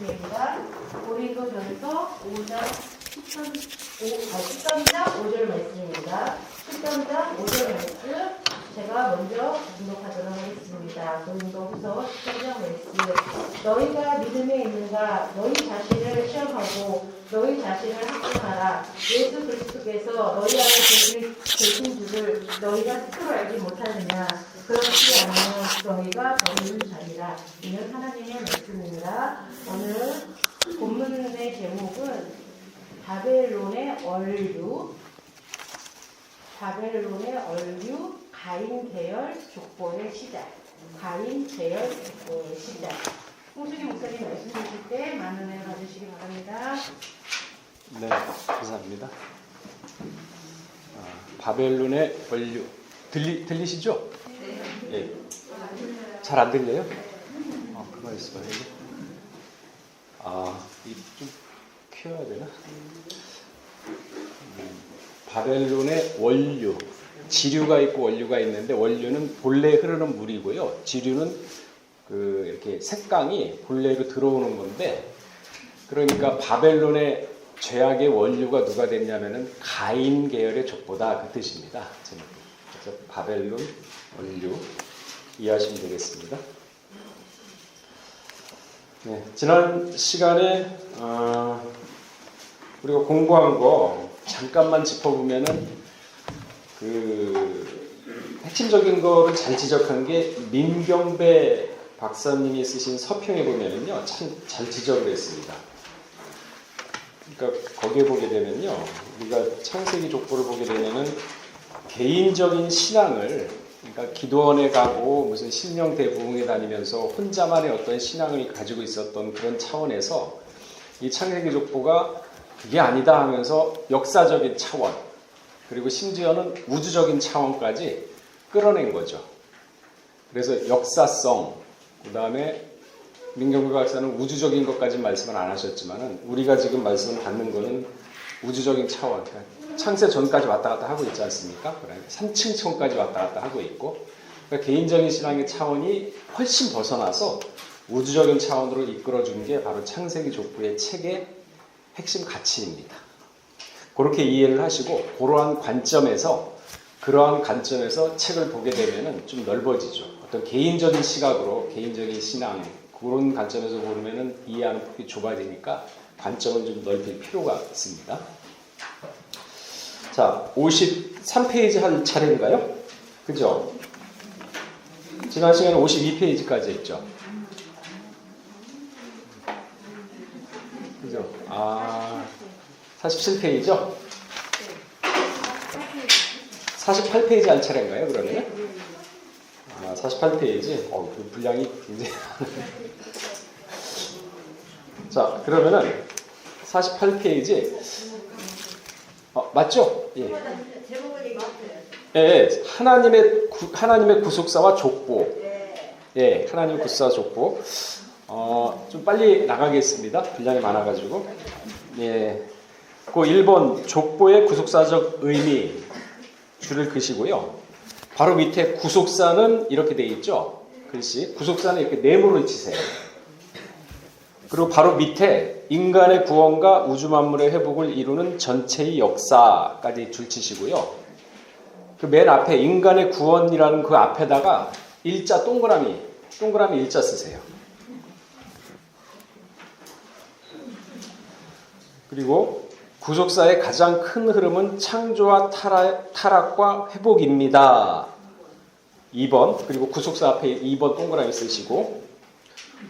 말씀입니다. 고린도전서 5장 13장 5절 말씀입니다. 13장 5절 말씀 제가 먼저 공독하도록 하겠습니다. 고린도후서 13장 말씀 너희가 믿음에 있는가 너희 자신을 시험하고 너희 자신을 확증하라. 예수 그리스도께서 너희 안에 계신 줄을 너희가 스스로 알지 못하느냐. 그렇지 않으면 너희가 버리는 자리라. 이는 하나님의 말씀입니다. 오늘 본문의 제목은 바벨론의 얼류, 가인 계열 족보의 시작. 가인 계열 족보의 시작. 홍수기 목사님 말씀 주실 때 많은 은혜 받으시기 바랍니다. 네, 감사합니다. 바벨론의 얼류 들리시죠? 네. 예. 잘 안 들려요? 그만 있어봐요. 이 좀 키워야 되나? 바벨론의 원류, 지류가 있고 원류가 있는데 원류는 본래 흐르는 물이고요. 지류는 이렇게 색강이 본래로 들어오는 건데, 그러니까 바벨론의 죄악의 원류가 누가 됐냐면은 가인 계열의 족보다 그 뜻입니다. 그래서 바벨론 원류 이해하시면 되겠습니다. 네, 지난 시간에 우리가 공부한 거 잠깐만 짚어보면은 핵심적인 거를 잘 지적한 게 민경배 박사님이 쓰신 서평에 보면은요 참 잘 지적을 했습니다. 그러니까 거기에 보게 되면요, 우리가 창세기 족보를 보게 되면은 개인적인 신앙을, 그러니까 기도원에 가고 무슨 신령 대부흥에 다니면서 혼자만의 어떤 신앙을 가지고 있었던 그런 차원에서 이 창세기 족보가 그게 아니다 하면서 역사적인 차원, 그리고 심지어는 우주적인 차원까지 끌어낸 거죠. 그래서 역사성, 그 다음에 민경배 박사는 우주적인 것까지 말씀을 안 하셨지만은 우리가 지금 말씀을 받는 거는 우주적인 차원, 그러니까 창세 전까지 왔다 갔다 하고 있지 않습니까? 그러니까 3층까지 왔다 갔다 하고 있고, 그러니까 개인적인 신앙의 차원이 훨씬 벗어나서 우주적인 차원으로 이끌어준 게 바로 창세기 족보의 책의 핵심 가치입니다. 그렇게 이해를 하시고 그러한 관점에서 책을 보게 되면은 좀 넓어지죠. 어떤 개인적인 시각으로 개인적인 신앙 그런 관점에서 보면은 이해하는 폭이 좁아지니까 관점을 좀 넓힐 필요가 있습니다. 자, 53페이지 할 차례인가요? 그죠? 지난 시간에 52페이지까지 했죠. 그죠? 47페이지죠? 48페이지 할 차례인가요, 그러면? 48페이지. 그 분량이 굉장히. 자, 그러면은 48페이지. 맞죠? 예. 예, 하나님의 구속사와 족보. 예, 하나님의 구속사와 족보. 좀 빨리 나가겠습니다. 분량이 많아가지고. 예. 그 1번 족보의 구속사적 의미 줄을 그시고요. 바로 밑에 구속사는 이렇게 돼 있죠. 글씨. 구속사는 이렇게 네모를 치세요. 그리고 바로 밑에 인간의 구원과 우주 만물의 회복을 이루는 전체의 역사까지 줄치시고요. 그 맨 앞에 인간의 구원이라는 그 앞에다가 일자 동그라미 일자 쓰세요. 그리고 구속사의 가장 큰 흐름은 창조와 타락과 회복입니다. 2번, 그리고 구속사 앞에 2번 동그라미 쓰시고,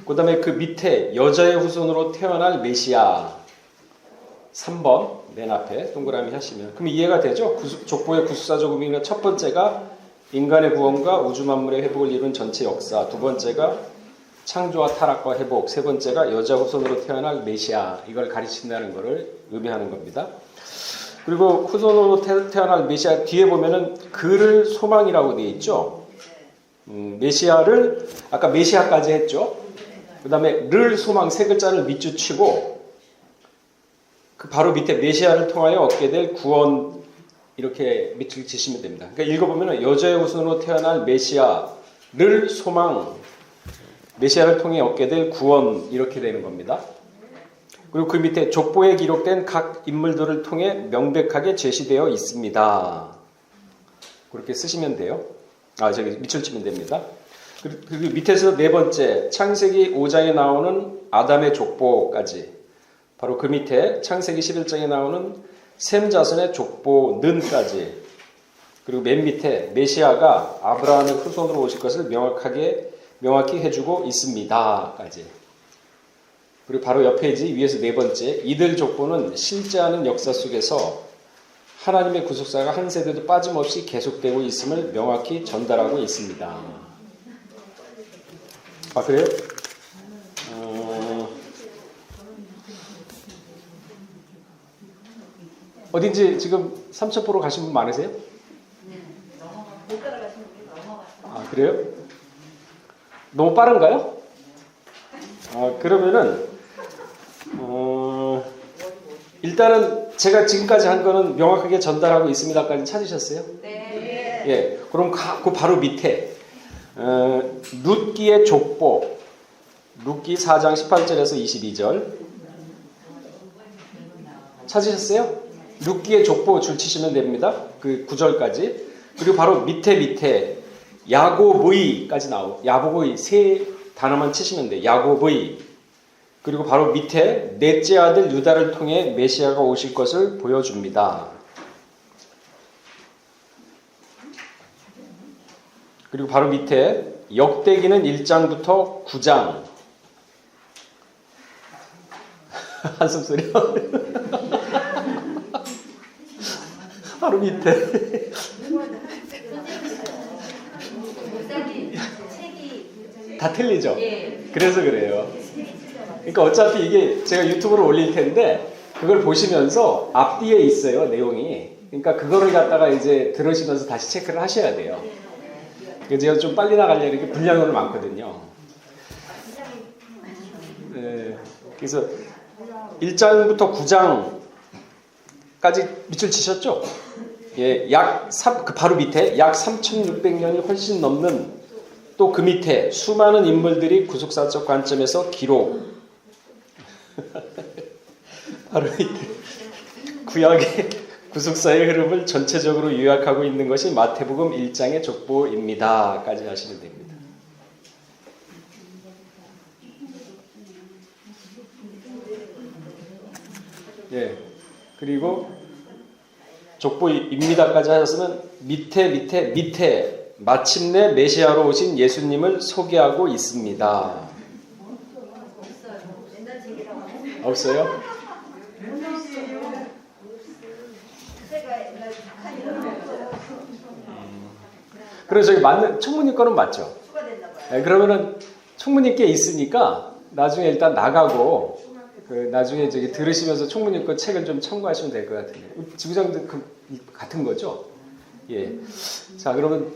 그 다음에 그 밑에 여자의 후손으로 태어날 메시아 3번 맨 앞에 동그라미 하시면 그럼 이해가 되죠? 족보의 구속사적 의미가 첫 번째가 인간의 구원과 우주 만물의 회복을 이룬 전체 역사, 두 번째가 창조와 타락과 회복, 세 번째가 여자 후손으로 태어날 메시아, 이걸 가르친다는 것을 의미하는 겁니다. 그리고 후손으로 태어날 메시아 뒤에 보면은 그를 소망이라고 되어 있죠. 메시아를 아까 메시아까지 했죠. 그 다음에 를 소망 세 글자를 밑줄 치고 그 바로 밑에 메시아를 통하여 얻게 될 구원 이렇게 밑줄 치시면 됩니다. 그러니까 읽어보면 여자의 후손으로 태어날 메시아를 소망, 메시아를 통해 얻게 될 구원 이렇게 되는 겁니다. 그리고 그 밑에 족보에 기록된 각 인물들을 통해 명백하게 제시되어 있습니다. 그렇게 쓰시면 돼요. 저기 밑줄 치면 됩니다. 그리고 밑에서 네 번째 창세기 5장에 나오는 아담의 족보까지, 바로 그 밑에 창세기 11장에 나오는 셈 자손의 족보는까지, 그리고 맨 밑에 메시아가 아브라함의 후손으로 오실 것을 명확히 해주고 있습니다까지. 그리고 바로 옆 페이지 위에서 네 번째, 이들 족보는 실제하는 역사 속에서 하나님의 구속사가 한 세대도 빠짐없이 계속되고 있음을 명확히 전달하고 있습니다. 그래요? 어딘지 지금 삼천포로 가신 분 많으세요? 못 따라가시는 분이 넘어갔어요. 그래요? 너무 빠른가요? 그러면은 일단은 제가 지금까지 한 거는 명확하게 전달하고 있습니다까지 찾으셨어요? 네. 예. 그럼 그 바로 밑에 룻기의 족보, 룻기 4장 18절에서 22절 찾으셨어요? 룻기의 족보 줄 치시면 됩니다. 그 9절까지. 그리고 바로 밑에 야고보이까지 야고보이 세 단어만 치시면 돼요. 야고보이. 그리고 바로 밑에 넷째 아들 유다를 통해 메시아가 오실 것을 보여줍니다. 그리고 바로 밑에 역대기는 1장부터 9장. 한숨 소리요? 바로 밑에. 다 틀리죠? 그래서 그래요. 그러니까 어차피 이게 제가 유튜브로 올릴 텐데 그걸 보시면서 앞뒤에 있어요, 내용이. 그러니까 그거를 갖다가 이제 들으시면서 다시 체크를 하셔야 돼요. 그래서 제가 좀 빨리 나가려고 이렇게 분량이 오늘 많거든요. 네, 그래서 1장부터 9장까지 밑줄 치셨죠? 예, 바로 밑에 약 3,600년이 훨씬 넘는, 또 그 밑에 수많은 인물들이 구속사적 관점에서 기록. 바로 밑에 구약의 구속사의 흐름을 전체적으로 요약하고 있는 것이 마태복음 1장의 족보입니다. 까지 하시면 됩니다. 예, 그리고 족보입니다까지 하셨으면 밑에 마침내 메시아로 오신 예수님을 소개하고 있습니다. 없어요? 그래서 저기 맞는 총무님 거는 맞죠? 네, 그러면은 총무님께 있으니까 나중에 일단 나가고 나중에 저기 들으시면서 총무님 거 책을 좀 참고하시면 될 것 같은데, 지부장도 같은 거죠? 예. 자, 그러면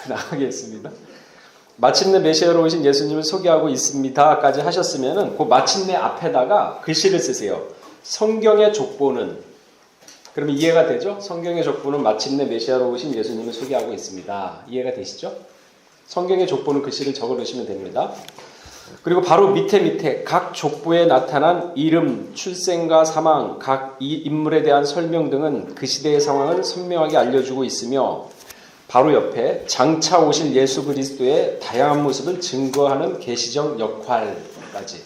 나가겠습니다. 마침내 메시아로 오신 예수님을 소개하고 있습니다까지 하셨으면은 그 마침내 앞에다가 글씨를 쓰세요. 성경의 족보는, 그러면 이해가 되죠? 성경의 족보는 마침내 메시아로 오신 예수님을 소개하고 있습니다. 이해가 되시죠? 성경의 족보는 글씨를 적어 놓으시면 됩니다. 그리고 바로 밑에 각 족보에 나타난 이름, 출생과 사망, 각 이 인물에 대한 설명 등은 그 시대의 상황을 선명하게 알려주고 있으며, 바로 옆에 장차 오실 예수 그리스도의 다양한 모습을 증거하는 계시적 역할까지.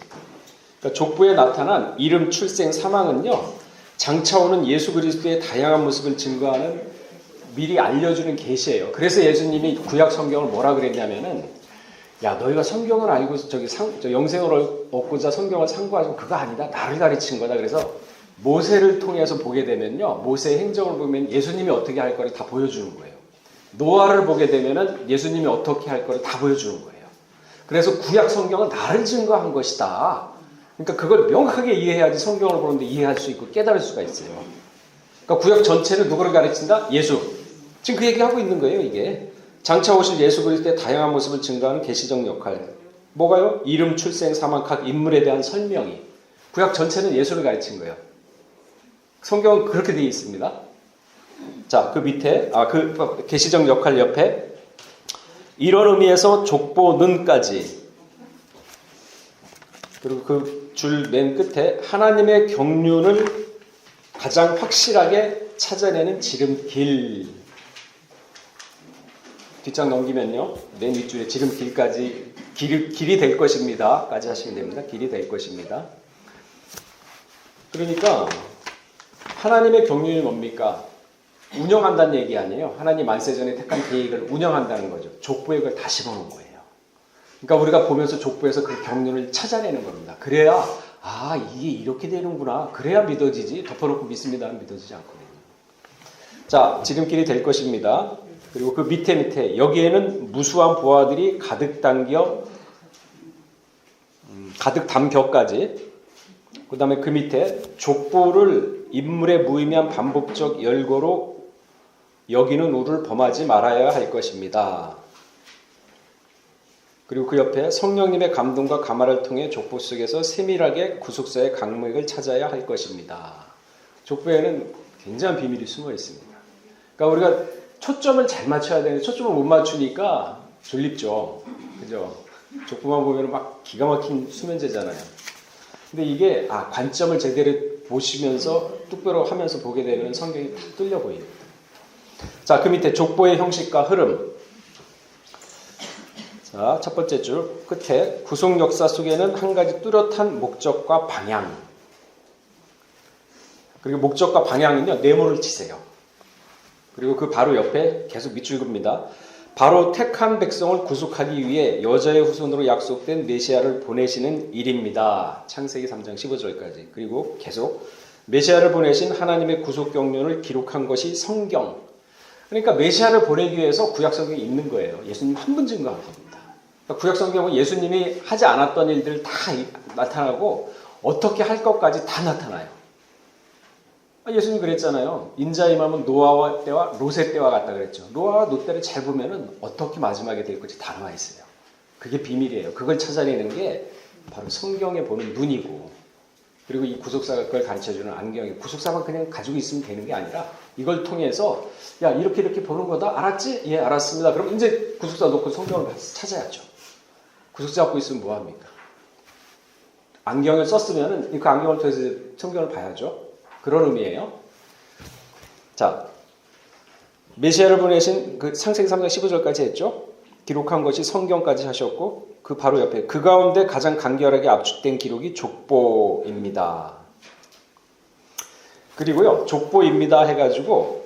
그러니까 족보에 나타난 이름, 출생, 사망은요, 장차 오는 예수 그리스도의 다양한 모습을 증거하는, 미리 알려주는 계시예요. 그래서 예수님이 구약 성경을 뭐라 그랬냐면은, 야, 너희가 성경을 알고 저 영생을 얻고자 성경을 상고하지만 그거 아니다. 나를 가르친 거다. 그래서 모세를 통해서 보게 되면요, 모세의 행적을 보면 예수님이 어떻게 할 거를 다 보여주는 거예요. 노아를 보게 되면은 예수님이 어떻게 할 거를 다 보여주는 거예요. 그래서 구약 성경은 나를 증거한 것이다. 그러니까 그걸 명확하게 이해해야지 성경을 보는데 이해할 수 있고 깨달을 수가 있어요. 그러니까 구약 전체를 누구를 가르친다? 예수. 지금 그 얘기하고 있는 거예요, 이게. 장차 오실 예수 그리스도의 다양한 모습을 증거하는 계시적 역할. 뭐가요? 이름, 출생, 사망, 각 인물에 대한 설명이. 구약 전체는 예수를 가르친 거예요. 성경은 그렇게 되어 있습니다. 자, 그 밑에 그 계시적 역할 옆에 이런 의미에서 족보는까지, 그리고 그 줄 맨 끝에 하나님의 경륜을 가장 확실하게 찾아내는 지름길. 뒷장 넘기면요. 맨 윗줄에 지름길까지 길이 될 것입니다. 까지 하시면 됩니다. 길이 될 것입니다. 그러니까 하나님의 경륜이 뭡니까? 운영한다는 얘기 아니에요. 하나님 만세전에 택한 계획을 운영한다는 거죠. 족보에 그걸 다 집어넣은 거예요. 그러니까 우리가 보면서 족보에서 그 경륜을 찾아내는 겁니다. 그래야 이게 이렇게 되는구나. 그래야 믿어지지. 덮어놓고 믿습니다. 믿어지지 않거든요. 자, 지름길이 될 것입니다. 그리고 그 밑에 여기에는 무수한 보화들이 가득 담겨까지. 그 다음에 그 밑에 족보를 인물의 무의미한 반복적 열거로 여기는 우를 범하지 말아야 할 것입니다. 그리고 그 옆에 성령님의 감동과 감화를 통해 족보 속에서 세밀하게 구속사의 강맥을 찾아야 할 것입니다. 족보에는 굉장한 비밀이 숨어 있습니다. 그러니까 우리가 초점을 잘 맞춰야 되는데 초점을 못 맞추니까 졸립죠. 그죠? 족보만 보면 막 기가 막힌 수면제잖아요. 근데 이게 관점을 제대로 보시면서 똑바로 하면서 보게 되면 성경이 다 뚫려 보입니다. 자, 그 밑에 족보의 형식과 흐름. 자, 첫 번째 줄 끝에 구속 역사 속에는 한 가지 뚜렷한 목적과 방향. 그리고 목적과 방향은요, 네모를 치세요. 그리고 그 바로 옆에 계속 밑줄 긋습니다. 바로 택한 백성을 구속하기 위해 여자의 후손으로 약속된 메시아를 보내시는 일입니다. 창세기 3장 15절까지. 그리고 계속 메시아를 보내신 하나님의 구속 경륜을 기록한 것이 성경. 그러니까 메시아를 보내기 위해서 구약성경이 있는 거예요. 예수님 한 분 증거한 겁니다. 그러니까 구약성경은 예수님이 하지 않았던 일들 다 나타나고 어떻게 할 것까지 다 나타나요. 예수님 그랬잖아요. 인자의 임함은 노아와 때와 롯의 때와 같다 그랬죠. 노아와 롯 때를 잘 보면은 어떻게 마지막에 될 것이 다 나와 있어요. 그게 비밀이에요. 그걸 찾아내는 게 바로 성경에 보는 눈이고, 그리고 이 구속사가 그걸 가르쳐주는 안경이에요. 구속사만 그냥 가지고 있으면 되는 게 아니라 이걸 통해서 야 이렇게 보는 거다. 알았지? 예 알았습니다. 그럼 이제 구속사 놓고 성경을 찾아야죠. 구속사 갖고 있으면 뭐합니까? 안경을 썼으면은 그 안경을 통해서 성경을 봐야죠. 그런 의미예요. 자, 메시아를 보내신 그 창세기 3장 15절까지 했죠. 기록한 것이 성경까지 하셨고 그 바로 옆에 그 가운데 가장 간결하게 압축된 기록이 족보입니다. 그리고요, 족보입니다 해가지고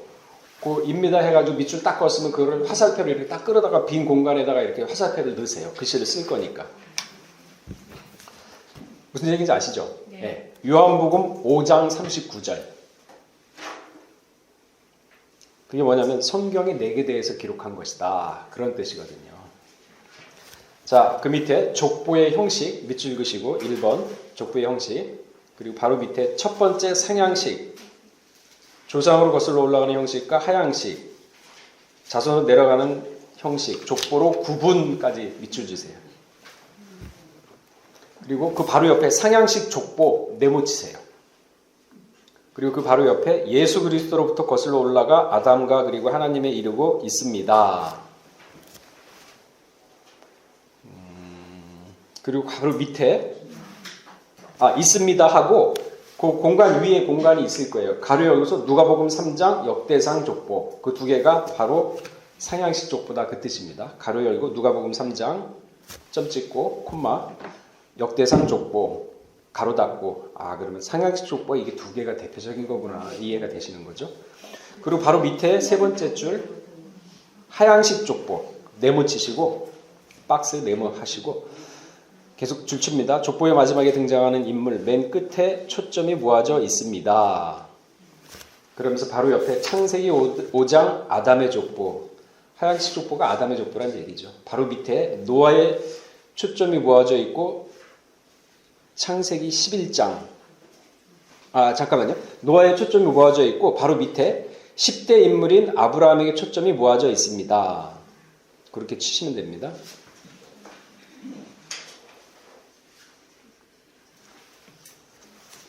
그 입니다 해가지고 밑줄 딱 껐으면 그걸 화살표를 이렇게 딱 끌어다가 빈 공간에다가 이렇게 화살표를 넣으세요. 글씨를 쓸 거니까. 무슨 얘기인지 아시죠? 네. 요한복음 5장 39절. 그게 뭐냐면 성경이 내게 대해서 기록한 것이다. 그런 뜻이거든요. 자, 그 밑에 족보의 형식 밑줄 그시고 1번 족보의 형식. 그리고 바로 밑에 첫 번째 상향식. 조상으로 거슬러 올라가는 형식과 하향식. 자손으로 내려가는 형식. 족보로 구분까지 밑줄 주세요. 그리고 그 바로 옆에 상향식 족보 네모치세요. 그리고 그 바로 옆에 예수 그리스도로부터 거슬러 올라가 아담과 그리고 하나님에 이르고 있습니다. 그리고 바로 밑에 있습니다 하고 그 공간 위에 공간이 있을 거예요. 가로 열고서 누가복음 3장 역대상 족보. 그 두 개가 바로 상향식 족보다 그 뜻입니다. 가로 열고 누가복음 3장 점 찍고 콤마 역대상 족보 가로 닫고 그러면 상향식 족보 이게 두 개가 대표적인 거구나 이해가 되시는 거죠. 그리고 바로 밑에 세 번째 줄 하향식 족보 네모 치시고 박스 네모 하시고 계속 줄 칩니다. 족보의 마지막에 등장하는 인물 맨 끝에 초점이 모아져 있습니다. 그러면서 바로 옆에 창세기 5장 아담의 족보 하향식 족보가 아담의 족보란 얘기죠. 바로 밑에 노아의 초점이 모아져 있고 창세기 11장 잠깐만요. 노아의 초점이 모아져 있고 바로 밑에 10대 인물인 아브라함에게 초점이 모아져 있습니다. 그렇게 치시면 됩니다.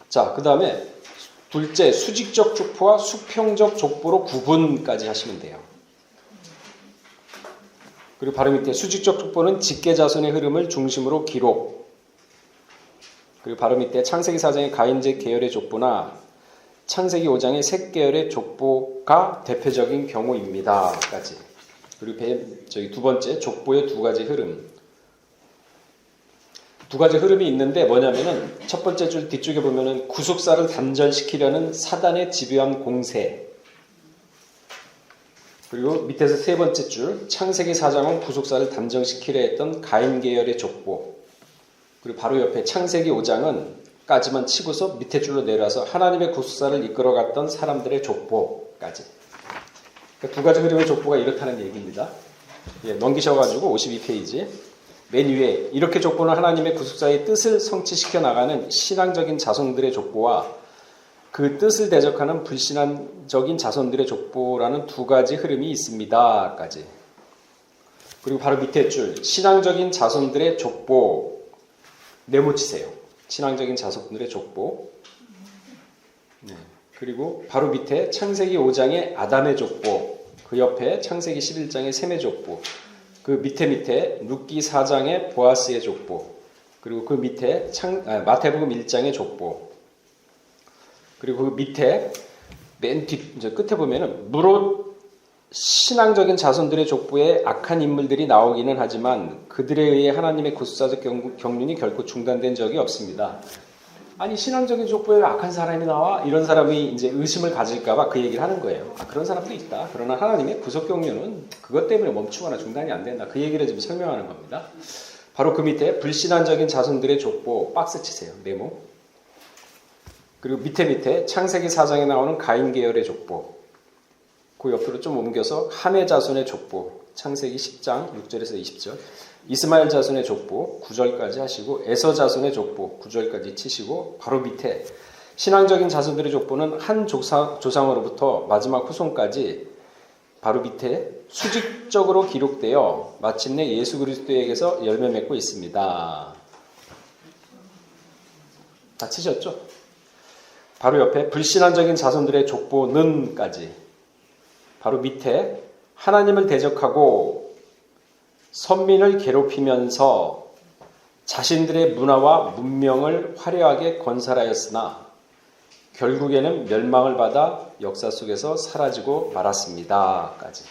자, 그 다음에 둘째 수직적 족보와 수평적 족보로 구분까지 하시면 돼요. 그리고 바로 밑에 수직적 족보는 직계자손의 흐름을 중심으로 기록. 그리고 바로 밑에 창세기 4장의 가인제 계열의 족보나 창세기 5장의 셋 계열의 족보가 대표적인 경우입니다.까지. 그리고 두 번째 족보의 두 가지 흐름. 두 가지 흐름이 있는데 뭐냐면은 첫 번째 줄 뒤쪽에 보면은 구속사를 단절시키려는 사단의 집요한 공세. 그리고 밑에서 세 번째 줄 창세기 4장은 구속사를 단절시키려 했던 가인 계열의 족보. 그리고 바로 옆에 창세기 5장은 까지만 치고서 밑에 줄로 내려와서 하나님의 구속사를 이끌어갔던 사람들의 족보까지. 그러니까 두 가지 흐름의 족보가 이렇다는 얘기입니다. 예, 넘기셔가지고 52페이지. 맨 위에 이렇게 족보는 하나님의 구속사의 뜻을 성취시켜 나가는 신앙적인 자손들의 족보와 그 뜻을 대적하는 불신앙적인 자손들의 족보라는 두 가지 흐름이 있습니다.까지. 그리고 바로 밑에 줄 신앙적인 자손들의 족보 네모치세요. 신앙적인 자손들의 족보. 네. 그리고 바로 밑에 창세기 5장의 아담의 족보, 그 옆에 창세기 11장의 셈의 족보, 그 밑에 룻기 4장의 보아스의 족보, 그리고 그 밑에 마태복음 1장의 족보, 그리고 그 밑에 맨 끝에 보면은 무릇 신앙적인 자손들의 족보에 악한 인물들이 나오기는 하지만 그들에 의해 하나님의 구속사적 경륜이 결코 중단된 적이 없습니다. 아니 신앙적인 족보에 악한 사람이 나와? 이런 사람이 이제 의심을 가질까봐 그 얘기를 하는 거예요. 그런 사람도 있다. 그러나 하나님의 구속 경륜은 그것 때문에 멈추거나 중단이 안 된다. 그 얘기를 지금 설명하는 겁니다. 바로 그 밑에 불신앙적인 자손들의 족보 박스 치세요. 네모. 그리고 밑에 창세기 4장에 나오는 가인 계열의 족보. 그 옆으로 좀 옮겨서 함의 자손의 족보. 창세기 10장 6절에서 20절. 이스마엘 자손의 족보 9절까지 하시고 에서 자손의 족보 9절까지 치시고 바로 밑에 신앙적인 자손들의 족보는 한 조상으로부터 마지막 후손까지 바로 밑에 수직적으로 기록되어 마침내 예수 그리스도에게서 열매 맺고 있습니다. 다 치셨죠? 바로 옆에 불신앙적인 자손들의 족보는까지 바로 밑에 하나님을 대적하고 선민을 괴롭히면서 자신들의 문화와 문명을 화려하게 건설하였으나 결국에는 멸망을 받아 역사 속에서 사라지고 말았습니다.까지.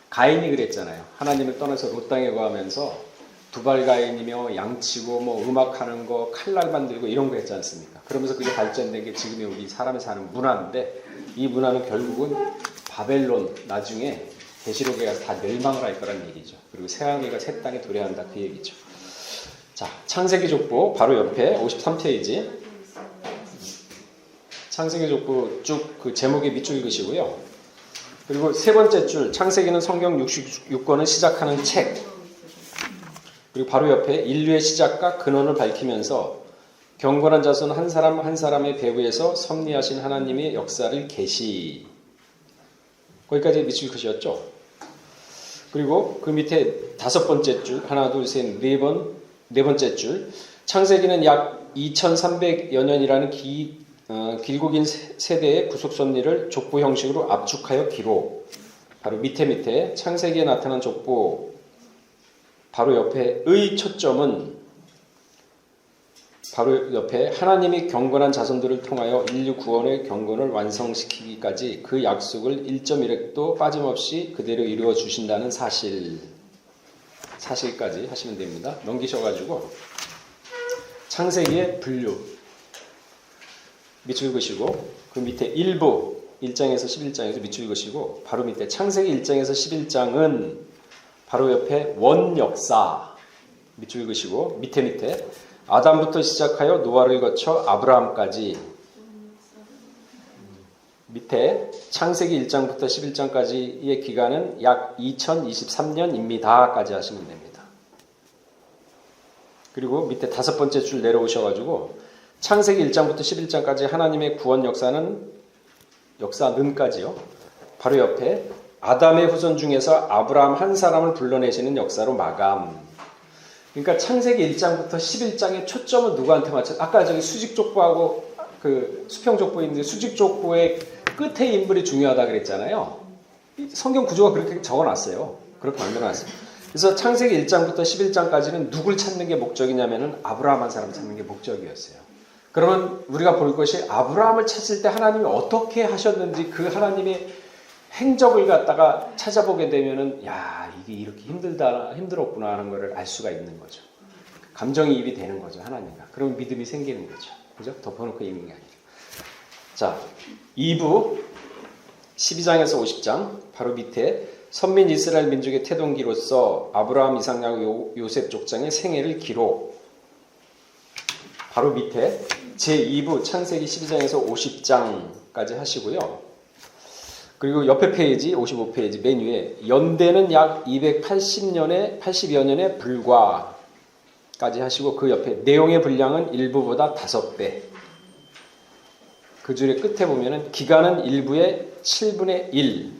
가인이 그랬잖아요. 하나님을 떠나서 롯 땅에 거하면서 두발가인이며 양치고 뭐 음악하는 거, 칼날 만들고 이런 거 했지 않습니까? 그러면서 그게 발전된 게 지금의 우리 사람이 사는 문화인데 이 문화는 결국은 바벨론 나중에 계시록에 가서 다 멸망을 할 거란 얘기죠. 그리고 새하늘과 새 땅에 도래한다 그 얘기죠. 자, 창세기 족보 바로 옆에 53페이지. 창세기 족보 쭉 그 제목에 밑줄 읽으시고요. 그리고 세 번째 줄 창세기는 성경 66권을 시작하는 책. 그리고 바로 옆에 인류의 시작과 근원을 밝히면서 경건한 자손 한 사람 한 사람의 배후에서 섭리하신 하나님의 역사를 계시. 거기까지 밑줄 긋으셨죠? 그리고 그 밑에 다섯 번째 줄, 하나, 둘, 셋, 네 번째 줄. 창세기는 약 2300여 년이라는 길고 긴 세대의 구속 섭리를 족보 형식으로 압축하여 기록. 바로 밑에 창세기에 나타난 족보 바로 옆에의 초점은 바로 옆에 하나님이 경건한 자손들을 통하여 인류 구원의 경건을 완성시키기까지 그 약속을 1.1획도 빠짐없이 그대로 이루어 주신다는 사실까지 하시면 됩니다. 넘기셔가지고 창세기의 분류 밑줄 그시고 그 밑에 1부 1장에서 11장에서 밑줄 그시고 바로 밑에 창세기 1장에서 11장은 바로 옆에 원역사 밑줄 그시고 밑에 아담부터 시작하여 노아를 거쳐 아브라함까지 밑에 창세기 1장부터 11장까지의 기간은 약 2023년입니다까지 하시면 됩니다. 그리고 밑에 다섯 번째 줄 내려오셔가지고 창세기 1장부터 11장까지 하나님의 구원 역사는까지요. 바로 옆에 아담의 후손 중에서 아브라함 한 사람을 불러내시는 역사로 마감. 그러니까 창세기 1장부터 11장의 초점은 누구한테 맞춰? 아까 저기 수직족보하고 그 수평족보인데 수직족보의 끝에 인물이 중요하다 그랬잖아요. 성경 구조가 그렇게 적어놨어요. 그렇게 만들어놨어요. 그래서 창세기 1장부터 11장까지는 누굴 찾는 게 목적이냐면은 아브라함 한 사람 찾는 게 목적이었어요. 그러면 우리가 볼 것이 아브라함을 찾을 때 하나님이 어떻게 하셨는지 그 하나님의 행적을 갖다가 찾아보게 되면은 야, 이게 이렇게 힘들었구나 하는 것을 알 수가 있는 거죠. 감정이입이 되는 거죠, 하나님과. 그럼 믿음이 생기는 거죠. 그죠? 덮어놓고 있는 게 아니라. 자, 2부 12장에서 50장 바로 밑에 선민 이스라엘 민족의 태동기로서 아브라함, 이삭, 야곱, 요셉 족장의 생애를 기록. 바로 밑에 제2부 창세기 12장에서 50장까지 하시고요. 그리고 옆에 페이지 55페이지 맨 위에 연대는 약 280여 년에 불과까지 하시고 그 옆에 내용의 분량은 일부보다 5배. 그 줄의 끝에 보면은 기간은 일부의 7분의 1.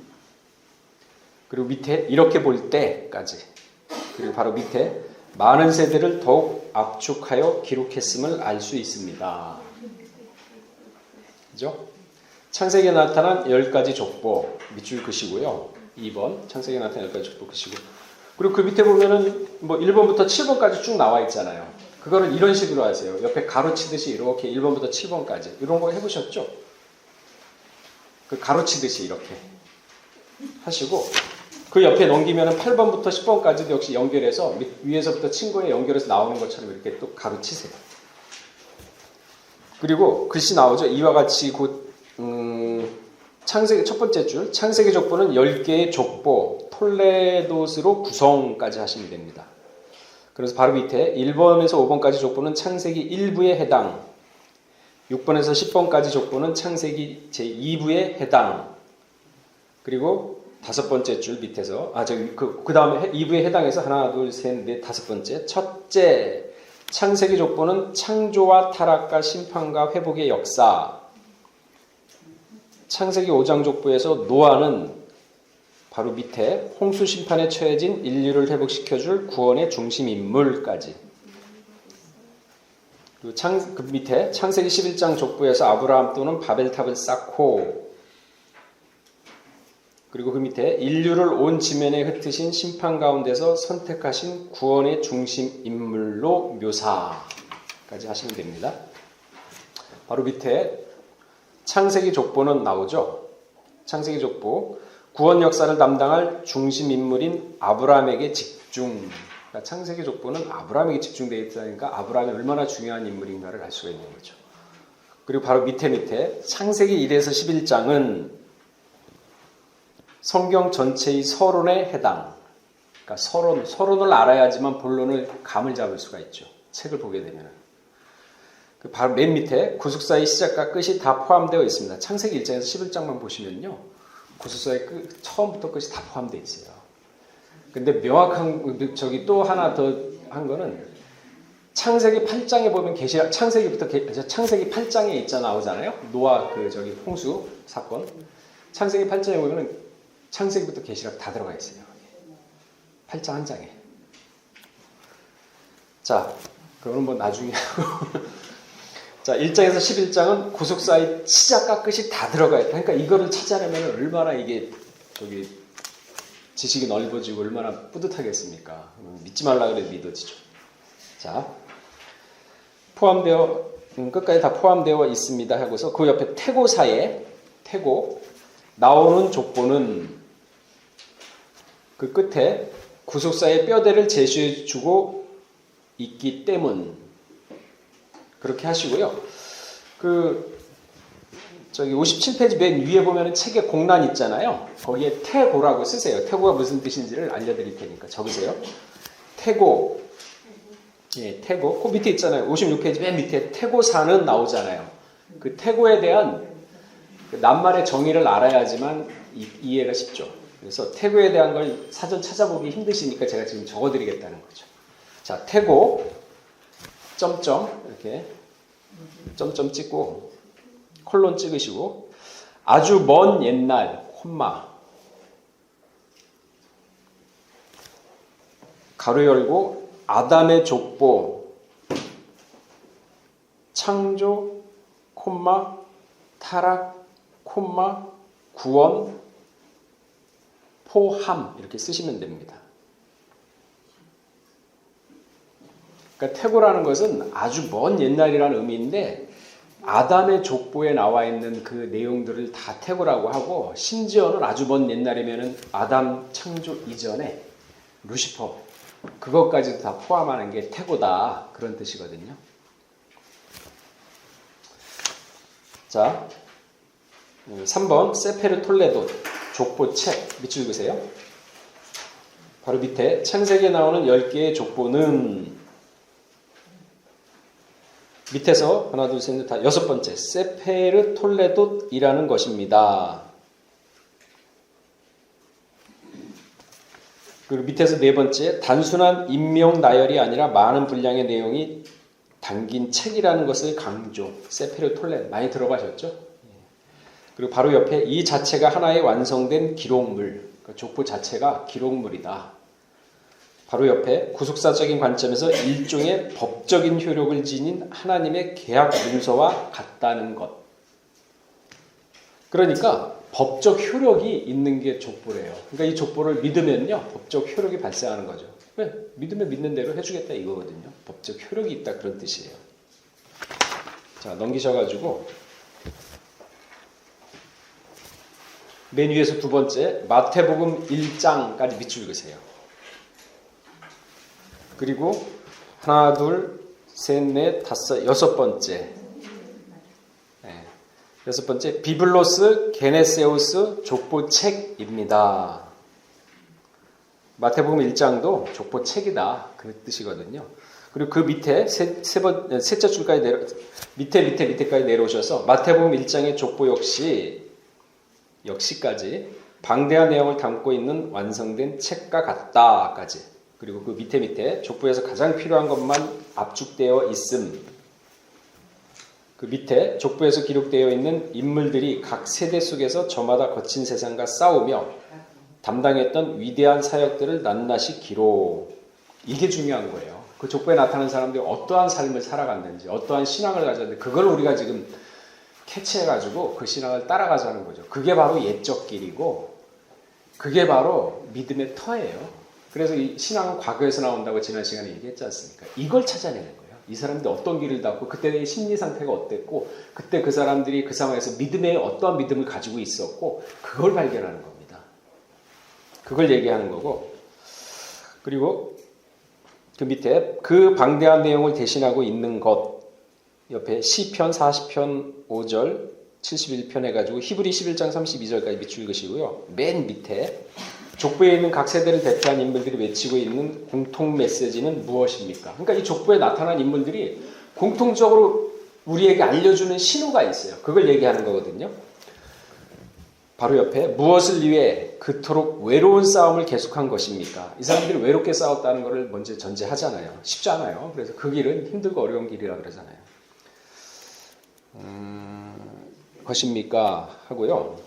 그리고 밑에 이렇게 볼 때까지. 그리고 바로 밑에 많은 세대를 더욱 압축하여 기록했음을 알 수 있습니다. 그죠? 창세기에 나타난 10가지 족보 밑줄 그시고요. 2번 창세기에 나타난 10가지 족보 그시고 그리고 그 밑에 보면은 뭐 1번부터 7번까지 쭉 나와 있잖아요. 그거를 이런 식으로 하세요. 옆에 가로치듯이 이렇게 1번부터 7번까지 이런 거 해보셨죠? 그 가로치듯이 이렇게 하시고 그 옆에 넘기면은 8번부터 10번까지도 역시 연결해서 위에서부터 친구에 연결해서 나오는 것처럼 이렇게 또 가로치세요. 그리고 글씨 나오죠. 이와 같이 곧 창세기 첫 번째 줄 창세기 족보는 10개의 족보 톨레도스로 구성까지 하시면 됩니다. 그래서 바로 밑에 1번에서 5번까지 족보는 창세기 1부에 해당 6번에서 10번까지 족보는 창세기 제2부에 해당 그리고 5번째 줄 밑에서 그 다음에 2부에 해당해서 하나 둘 셋 넷 5번째 첫째 창세기 족보는 창조와 타락과 심판과 회복의 역사 창세기 5장 족보에서 노아는 바로 밑에 홍수 심판에 처해진 인류를 회복시켜줄 구원의 중심 인물까지 그리고 그 밑에 창세기 11장 족보에서 아브라함 또는 바벨탑을 쌓고 그리고 그 밑에 인류를 온 지면에 흩으신 심판 가운데서 선택하신 구원의 중심 인물로 묘사까지 하시면 됩니다. 바로 밑에 창세기 족보는 나오죠. 창세기 족보 구원 역사를 담당할 중심 인물인 아브라함에게 집중. 그러니까 창세기 족보는 아브라함에게 집중되어 있다니까 아브라함이 얼마나 중요한 인물인가를 알 수가 있는 거죠. 그리고 바로 밑에 창세기 1에서 11장은 성경 전체의 서론에 해당. 그러니까 서론을 알아야지만 본론을 감을 잡을 수가 있죠. 책을 보게 되면. 바로 맨 밑에 구속사의 시작과 끝이 다 포함되어 있습니다. 창세기 1장에서 11장만 보시면요. 구속사의 처음부터 끝이 다 포함되어 있어요. 근데 명확한, 또 하나 더 한 거는 창세기 8장에 보면 창세기 8장에 있잖아, 나오잖아요. 노아 홍수 사건. 창세기 8장에 보면은 창세기부터 계시록 다 들어가 있어요. 8장 한 장에. 자, 그거는 뭐 나중에 하고. 자, 1장에서 11장은 구속사의 시작과 끝이 다 들어가 있다. 그러니까 이거를 찾아내면 얼마나 이게 지식이 넓어지고 얼마나 뿌듯하겠습니까? 믿지 말라 그래도 믿어지죠. 자, 끝까지 다 포함되어 있습니다 하고서 그 옆에 태고사에 나오는 족보는 그 끝에 구속사의 뼈대를 제시해주고 있기 때문 그렇게 하시고요. 57페이지 맨 위에 보면 책에 공란 있잖아요. 거기에 태고라고 쓰세요. 태고가 무슨 뜻인지를 알려드릴 테니까 적으세요. 태고. 예, 태고. 그 밑에 있잖아요. 56페이지 맨 밑에 태고사는 나오잖아요. 그 태고에 대한 낱말의 정의를 알아야지만 이해가 쉽죠. 그래서 태고에 대한 걸 사전 찾아보기 힘드시니까 제가 지금 적어드리겠다는 거죠. 자, 태고. 점점 이렇게 점점 찍고 콜론 찍으시고 아주 먼 옛날 콤마 가로 열고 아담의 족보 창조 콤마 타락 콤마 구원 포함 이렇게 쓰시면 됩니다. 그러니까 태고라는 것은 아주 먼 옛날이라는 의미인데 아담의 족보에 나와 있는 그 내용들을 다 태고라고 하고, 심지어는 아주 먼 옛날이면은 아담 창조 이전에 루시퍼, 그것까지도 다 포함하는 게 태고다, 그런 뜻이거든요. 자, 3번 세페르 톨레도 족보 책 밑줄 읽으세요. 바로 밑에 창세기에 나오는 10개의 족보는 밑에서 하나 둘 셋 넷 다 6번째 세페르 톨레도이라는 것입니다. 그리고 밑에서 4번째 단순한 인명 나열이 아니라 많은 분량의 내용이 담긴 책이라는 것을 강조. 세페르 톨레 많이 들어가셨죠? 그리고 바로 옆에 이 자체가 하나의 완성된 기록물, 그러니까 족보 자체가 기록물이다. 바로 옆에 구속사적인 관점에서 일종의 법적인 효력을 지닌 하나님의 계약 문서와 같다는 것. 그러니까 법적 효력이 있는 게 족보래요. 그러니까 이 족보를 믿으면요, 법적 효력이 발생하는 거죠. 왜? 믿으면 믿는 대로 해주겠다 이거거든요. 법적 효력이 있다, 그런 뜻이에요. 자, 넘기셔가지고 맨 위에서 2번째 마태복음 1장까지 밑줄 읽으세요. 그리고 하나, 둘, 셋, 넷, 다섯, 6번째. 6번째 비블로스 게네세우스 족보책입니다. 마태복음 1장도 족보책이다, 그 뜻이거든요. 그리고 그 밑에 셋째 줄까지 밑에까지 내려오셔서 마태복음 1장의 족보 역시까지 방대한 내용을 담고 있는 완성된 책과 같다까지. 그리고 그 밑에 족보에서 가장 필요한 것만 압축되어 있음. 그 밑에 족보에서 기록되어 있는 인물들이 각 세대 속에서 저마다 거친 세상과 싸우며 담당했던 위대한 사역들을 낱낱이 기록. 이게 중요한 거예요. 그 족보에 나타나는 사람들이 어떠한 삶을 살아갔는지, 어떠한 신앙을 가졌는지, 그걸 우리가 지금 캐치해가지고 그 신앙을 따라가자는 거죠. 그게 바로 옛적 길이고, 그게 바로 믿음의 터예요. 그래서 이 신앙은 과거에서 나온다고 지난 시간에 얘기했지 않습니까? 이걸 찾아내는 거예요. 이 사람들이 어떤 길을 닿고 그때의 심리 상태가 어땠고 그때 그 사람들이 그 상황에서 믿음에 어떠한 믿음을 가지고 있었고 그걸 발견하는 겁니다. 그걸 얘기하는 거고, 그리고 그 밑에 그 방대한 내용을 대신하고 있는 것 옆에 시편 40편 5절 71편 해가지고 히브리 11장 32절까지 밑줄 읽으시고요. 맨 밑에 족보에 있는 각 세대를 대표한 인물들이 외치고 있는 공통 메시지는 무엇입니까? 그러니까 이 족보에 나타난 인물들이 공통적으로 우리에게 알려주는 신호가 있어요. 그걸 얘기하는 거거든요. 바로 옆에 무엇을 위해 그토록 외로운 싸움을 계속한 것입니까? 이 사람들이 외롭게 싸웠다는 것을 먼저 전제하잖아요. 쉽지 않아요. 그래서 그 길은 힘들고 어려운 길이라 그러잖아요. 것입니까? 하고요.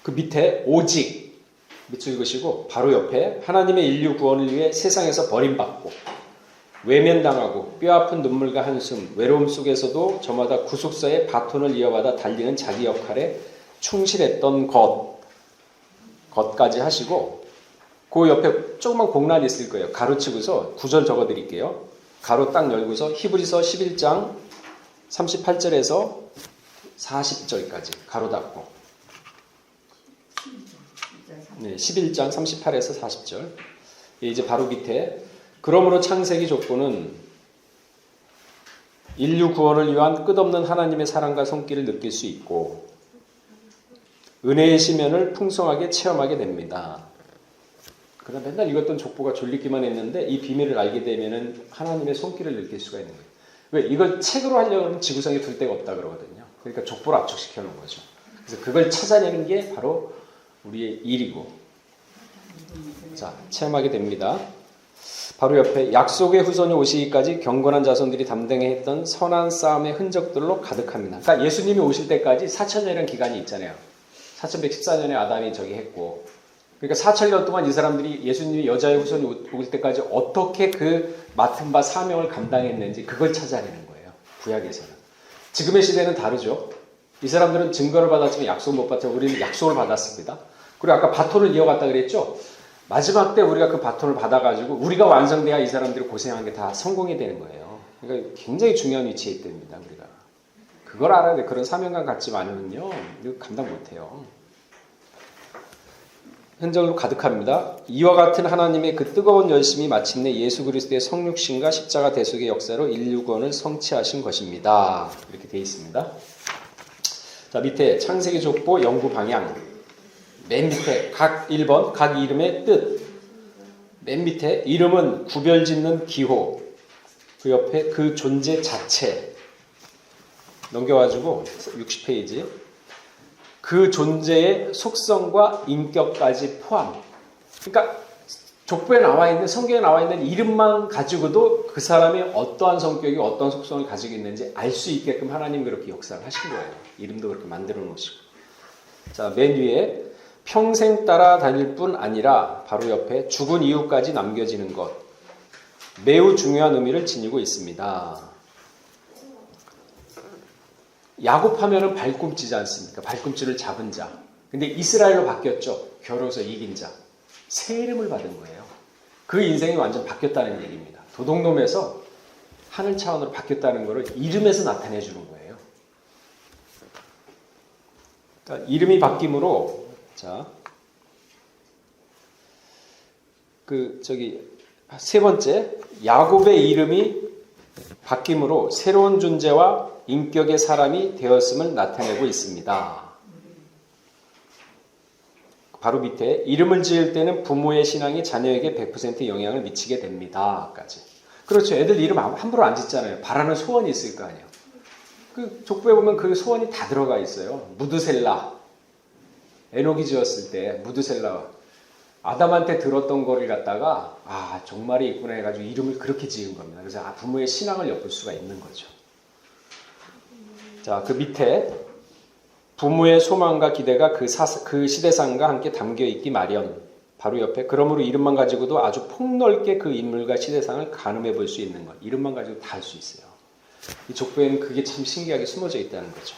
그 밑에 오직 밑줄 읽으시고 바로 옆에 하나님의 인류 구원을 위해 세상에서 버림받고 외면당하고 뼈아픈 눈물과 한숨 외로움 속에서도 저마다 구속사의 바톤을 이어받아 달리는 자기 역할에 충실했던 것까지 하시고, 그 옆에 조그만 공란이 있을 거예요. 가로치고서 9절 적어드릴게요. 가로 딱 열고서 히브리서 11장 38절에서 40절까지 가로 닫고, 네, 11장 38에서 40절. 이제 바로 밑에 그러므로 창세기 족보는 인류 구원을 위한 끝없는 하나님의 사랑과 손길을 느낄 수 있고 은혜의 시면을 풍성하게 체험하게 됩니다. 그러나 맨날 읽었던 족보가 졸리기만 했는데 이 비밀을 알게 되면은 하나님의 손길을 느낄 수가 있는 거예요. 왜? 이걸 책으로 하려고 하면 지구상에 둘 데가 없다 그러거든요. 그러니까 족보를 압축시켜 놓은 거죠. 그래서 그걸 찾아내는 게 바로 우리의 일이고, 자, 체험하게 됩니다. 바로 옆에 약속의 후손이 오시기까지 경건한 자손들이 담당해 했던 선한 싸움의 흔적들로 가득합니다. 그러니까 예수님이 오실 때까지 4,000년이라는 기간이 있잖아요. 4114년에 아담이 저기 했고, 그러니까 4,000년 동안 이 사람들이 예수님이 여자의 후손이 올 때까지 어떻게 그 맡은 바 사명을 감당했는지 그걸 찾아내는 거예요. 구약에서는. 지금의 시대는 다르죠. 이 사람들은 증거를 받았지만 약속을 못 받았지만 우리는 약속을 받았습니다. 그리고 아까 바톤을 이어갔다 그랬죠. 마지막 때 우리가 그 바톤을 받아가지고 우리가 완성돼야 이 사람들이 고생한 게 다 성공이 되는 거예요. 그러니까 굉장히 중요한 위치에 있답니다. 우리가 그걸 알아야 돼. 그런 사명감 갖지 않으면요, 이거 감당 못해요. 흔적으로 가득합니다. 이와 같은 하나님의 그 뜨거운 열심이 마침내 예수 그리스도의 성육신과 십자가 대속의 역사로 인류 구원을 성취하신 것입니다. 이렇게 되어 있습니다. 자, 밑에 창세기 족보 연구 방향. 맨 밑에 각 1번, 각 이름의 뜻. 맨 밑에 이름은 구별짓는 기호. 그 옆에 그 존재 자체. 넘겨가지고 60페이지. 그 존재의 속성과 인격까지 포함. 그러니까 족보에 나와 있는, 성경에 나와 있는 이름만 가지고도 그 사람이 어떠한 성격이 어떤 속성을 가지고 있는지 알 수 있게끔 하나님 그렇게 역사를 하신 거예요. 이름도 그렇게 만들어 놓으시고. 자, 맨 위에 평생 따라다닐 뿐 아니라 바로 옆에 죽은 이후까지 남겨지는 것. 매우 중요한 의미를 지니고 있습니다. 야곱하면은 발꿈치지 않습니까? 발꿈치를 잡은 자. 근데 이스라엘로 바뀌었죠. 겨루어서 이긴 자. 새 이름을 받은 거예요. 그 인생이 완전 바뀌었다는 얘기입니다. 도둑놈에서 하늘 차원으로 바뀌었다는 것을 이름에서 나타내 주는 거예요. 그러니까 이름이 바뀜으로, 자, 세 번째, 야곱의 이름이 바뀜으로 새로운 존재와 인격의 사람이 되었음을 나타내고 있습니다. 바로 밑에 이름을 지을 때는 부모의 신앙이 자녀에게 100% 영향을 미치게 됩니다. 까지. 그렇죠. 애들 이름 함부로 안 짓잖아요. 바라는 소원이 있을 거 아니에요. 그 족보에 보면 그 소원이 다 들어가 있어요. 무드셀라. 에녹이 지었을 때 무드셀라. 아담한테 들었던 거를 갖다가 정말이 있구나 해가지고 이름을 그렇게 지은 겁니다. 그래서 부모의 신앙을 엿볼 수가 있는 거죠. 자, 그 밑에 부모의 소망과 기대가 그 시대상과 함께 담겨있기 마련. 바로 옆에 그러므로 이름만 가지고도 아주 폭넓게 그 인물과 시대상을 가늠해 볼 수 있는 것. 이름만 가지고 다 할 수 있어요. 이 족보에는 그게 참 신기하게 숨어져 있다는 거죠.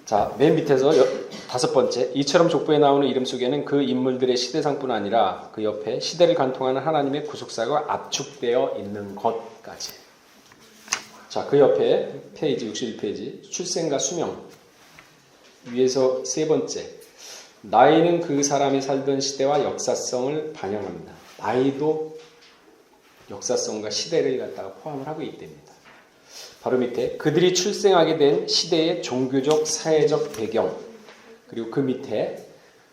자, 맨 밑에서 다섯 번째, 이처럼 족보에 나오는 이름 속에는 그 인물들의 시대상뿐 아니라 그 옆에 시대를 관통하는 하나님의 구속사가 압축되어 있는 것까지. 자, 그 옆에 페이지 61페이지 출생과 수명. 위에서 세 번째, 나이는 그 사람이 살던 시대와 역사성을 반영합니다. 나이도 역사성과 시대를 갖다가 포함을 하고 있답니다. 바로 밑에 그들이 출생하게 된 시대의 종교적, 사회적 배경, 그리고 그 밑에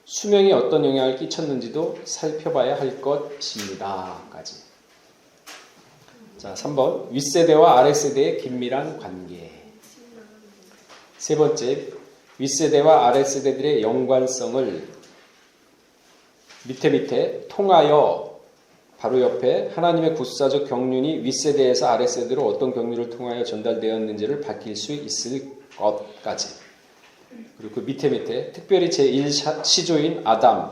수명이 어떤 영향을 끼쳤는지도 살펴봐야 할 것입니다. 까지. 자, 3번 윗세대와 아랫세대의 긴밀한 관계. 세 번째, 윗세대와 아랫세대들의 연관성을 밑에 통하여 바로 옆에 하나님의 구사적 경륜이 윗세대에서 아랫세대로 어떤 경륜을 통하여 전달되었는지를 밝힐 수 있을 것까지. 그리고 그 밑에 특별히 제1시조인 아담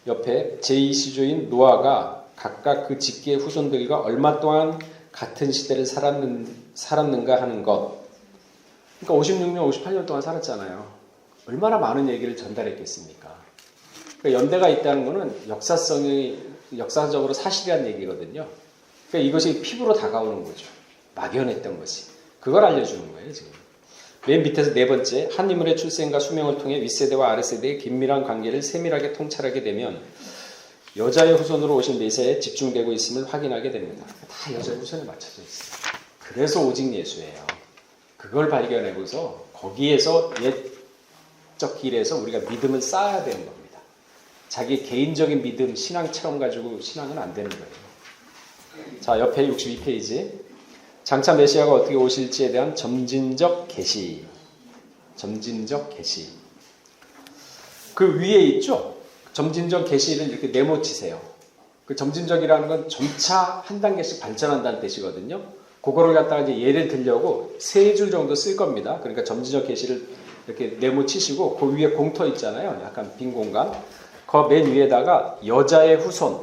옆에 제2시조인 노아가 각각 그 직계의 후손들과 얼마 동안 같은 시대를 살았는가 하는 것. 그러니까 56년, 58년 동안 살았잖아요. 얼마나 많은 얘기를 전달했겠습니까? 그러니까 연대가 있다는 것은 역사적으로 사실이라는 얘기거든요. 그러니까 이것이 피부로 다가오는 거죠. 막연했던 것이. 그걸 알려주는 거예요, 지금. 맨 밑에서 네 번째, 한 인물의 출생과 수명을 통해 윗세대와 아랫세대의 긴밀한 관계를 세밀하게 통찰하게 되면 여자의 후손으로 오신 메시아에 집중되고 있음을 확인하게 됩니다. 다 여자의 후손에 맞춰져 있어요. 그래서 오직 예수예요. 그걸 발견해보서 거기에서 옛적 길에서 우리가 믿음을 쌓아야 되는 겁니다. 자기 개인적인 믿음, 신앙 체험 가지고 신앙은 안 되는 거예요. 자, 옆에 62페이지. 장차 메시아가 어떻게 오실지에 대한 점진적 계시. 점진적 계시. 그 위에 있죠? 점진적 계시를 이렇게 네모치세요. 그 점진적이라는 건 점차 한 단계씩 발전한다는 뜻이거든요. 그거를 갖다가 이제 예를 들려고 3줄 정도 쓸 겁니다. 그러니까 점진적 계시를 이렇게 네모치시고 그 위에 공터 있잖아요. 약간 빈 공간. 그 맨 위에다가 여자의 후손.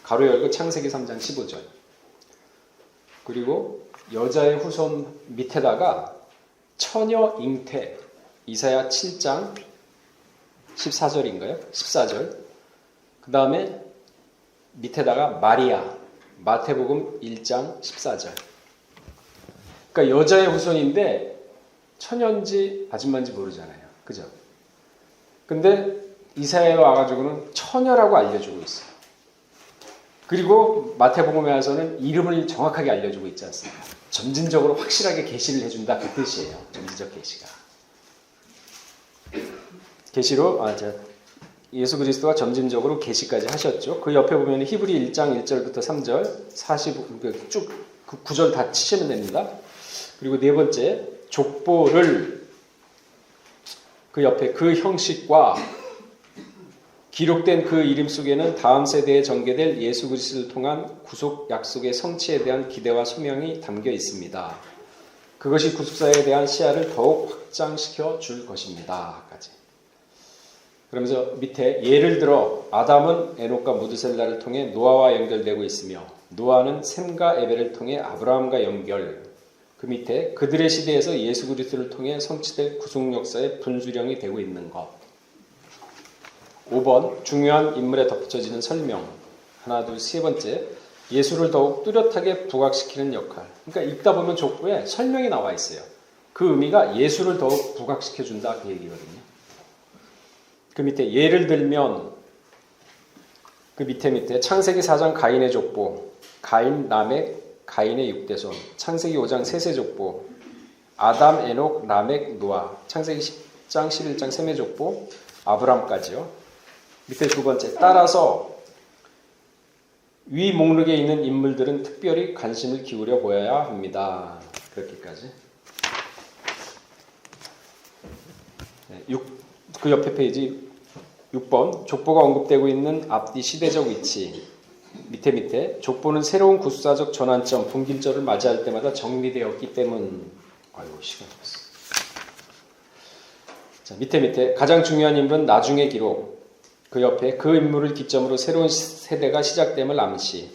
가로 열고 창세기 3장 15절. 그리고 여자의 후손 밑에다가 처녀 잉태. 이사야 7장 14절인가요? 14절. 그 다음에 밑에다가 마태복음 1장 14절. 그러니까 여자의 후손인데 처녀인지 아줌마인지 모르잖아요. 그죠? 근데 이사야에 와가지고는 처녀라고 알려주고 있어요. 그리고 마태복음에 와서는 이름을 정확하게 알려주고 있지 않습니까? 점진적으로 확실하게 계시를 해준다 그 뜻이에요. 점진적 계시가. 계시로 예수 그리스도가 점진적으로 계시까지 하셨죠. 그 옆에 보면 히브리 1장 1절부터 3절 40 쭉 그 9절 다 치시면 됩니다. 그리고 네 번째 족보를 그 옆에 그 형식과 기록된 그 이름 속에는 다음 세대에 전개될 예수 그리스도를 통한 구속 약속의 성취에 대한 기대와 소명이 담겨 있습니다. 그것이 구속사에 대한 시야를 더욱 확장시켜 줄 것입니다. 까지. 그러면서 밑에 예를 들어 아담은 에녹과 무드셀라를 통해 노아와 연결되고 있으며 노아는 셈과 에벨을 통해 아브라함과 연결. 그 밑에 그들의 시대에서 예수 그리스도를 통해 성취될 구속 역사의 분수령이 되고 있는 것. 5번 중요한 인물에 덧붙여지는 설명. 하나, 둘, 세 번째 예수를 더욱 뚜렷하게 부각시키는 역할. 그러니까 읽다 보면 족보에 설명이 나와 있어요. 그 의미가 예수를 더욱 부각시켜준다 그 얘기거든요. 그 밑에 예를 들면 그 밑에 창세기 4장 가인의 족보, 가인, 라멕, 가인의 6대손, 창세기 5장 셋의 족보, 아담, 에녹, 라멕, 노아, 창세기 10장 11장 셈의 족보, 아브람까지요. 밑에 두 번째 따라서 위 목록에 있는 인물들은 특별히 관심을 기울여 보여야 합니다. 그렇게까지. 그 옆에 페이지 6번 족보가 언급되고 있는 앞뒤 시대적 위치. 밑에 족보는 새로운 구속사적 전환점, 분기점을 맞이할 때마다 정리되었기 때문. 아이고 시간 없어. 자, 밑에 가장 중요한 인물은 나중의 기록. 그 옆에 그 인물을 기점으로 새로운 세대가 시작됨을 암시.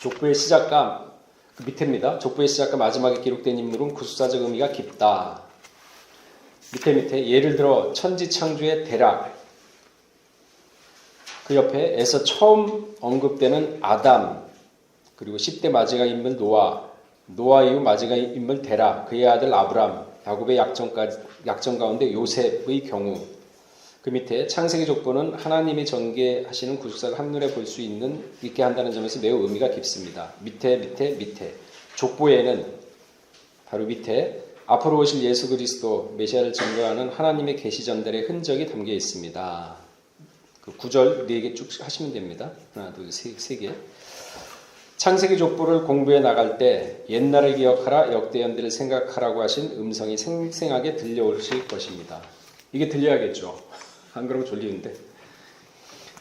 족보의 시작과 그 밑에입니다. 족보의 시작과 마지막에 기록된 인물은 구속사적 의미가 깊다. 밑에 예를 들어 천지창조의 대략. 그 옆에서 처음 언급되는 아담, 그리고 10대 마지막 인물 노아 이후 마지막 인물 데라, 그의 아들 아브람, 야곱의 약점 가운데 요셉의 경우. 그 밑에 창세기 족보는 하나님이 전개하시는 구속사를 한눈에 볼 수 있게 한다는 점에서 매우 의미가 깊습니다. 밑에 족보에는 바로 밑에 앞으로 오실 예수 그리스도 메시아를 증거하는 하나님의 계시 전달의 흔적이 담겨 있습니다. 그 9절 4개 쭉 하시면 됩니다. 하나, 둘, 세 개. 창세기 족보를 공부해 나갈 때 옛날을 기억하라 역대연들을 생각하라고 하신 음성이 생생하게 들려오실 것입니다. 이게 들려야겠죠. 안 그러면 졸리는데.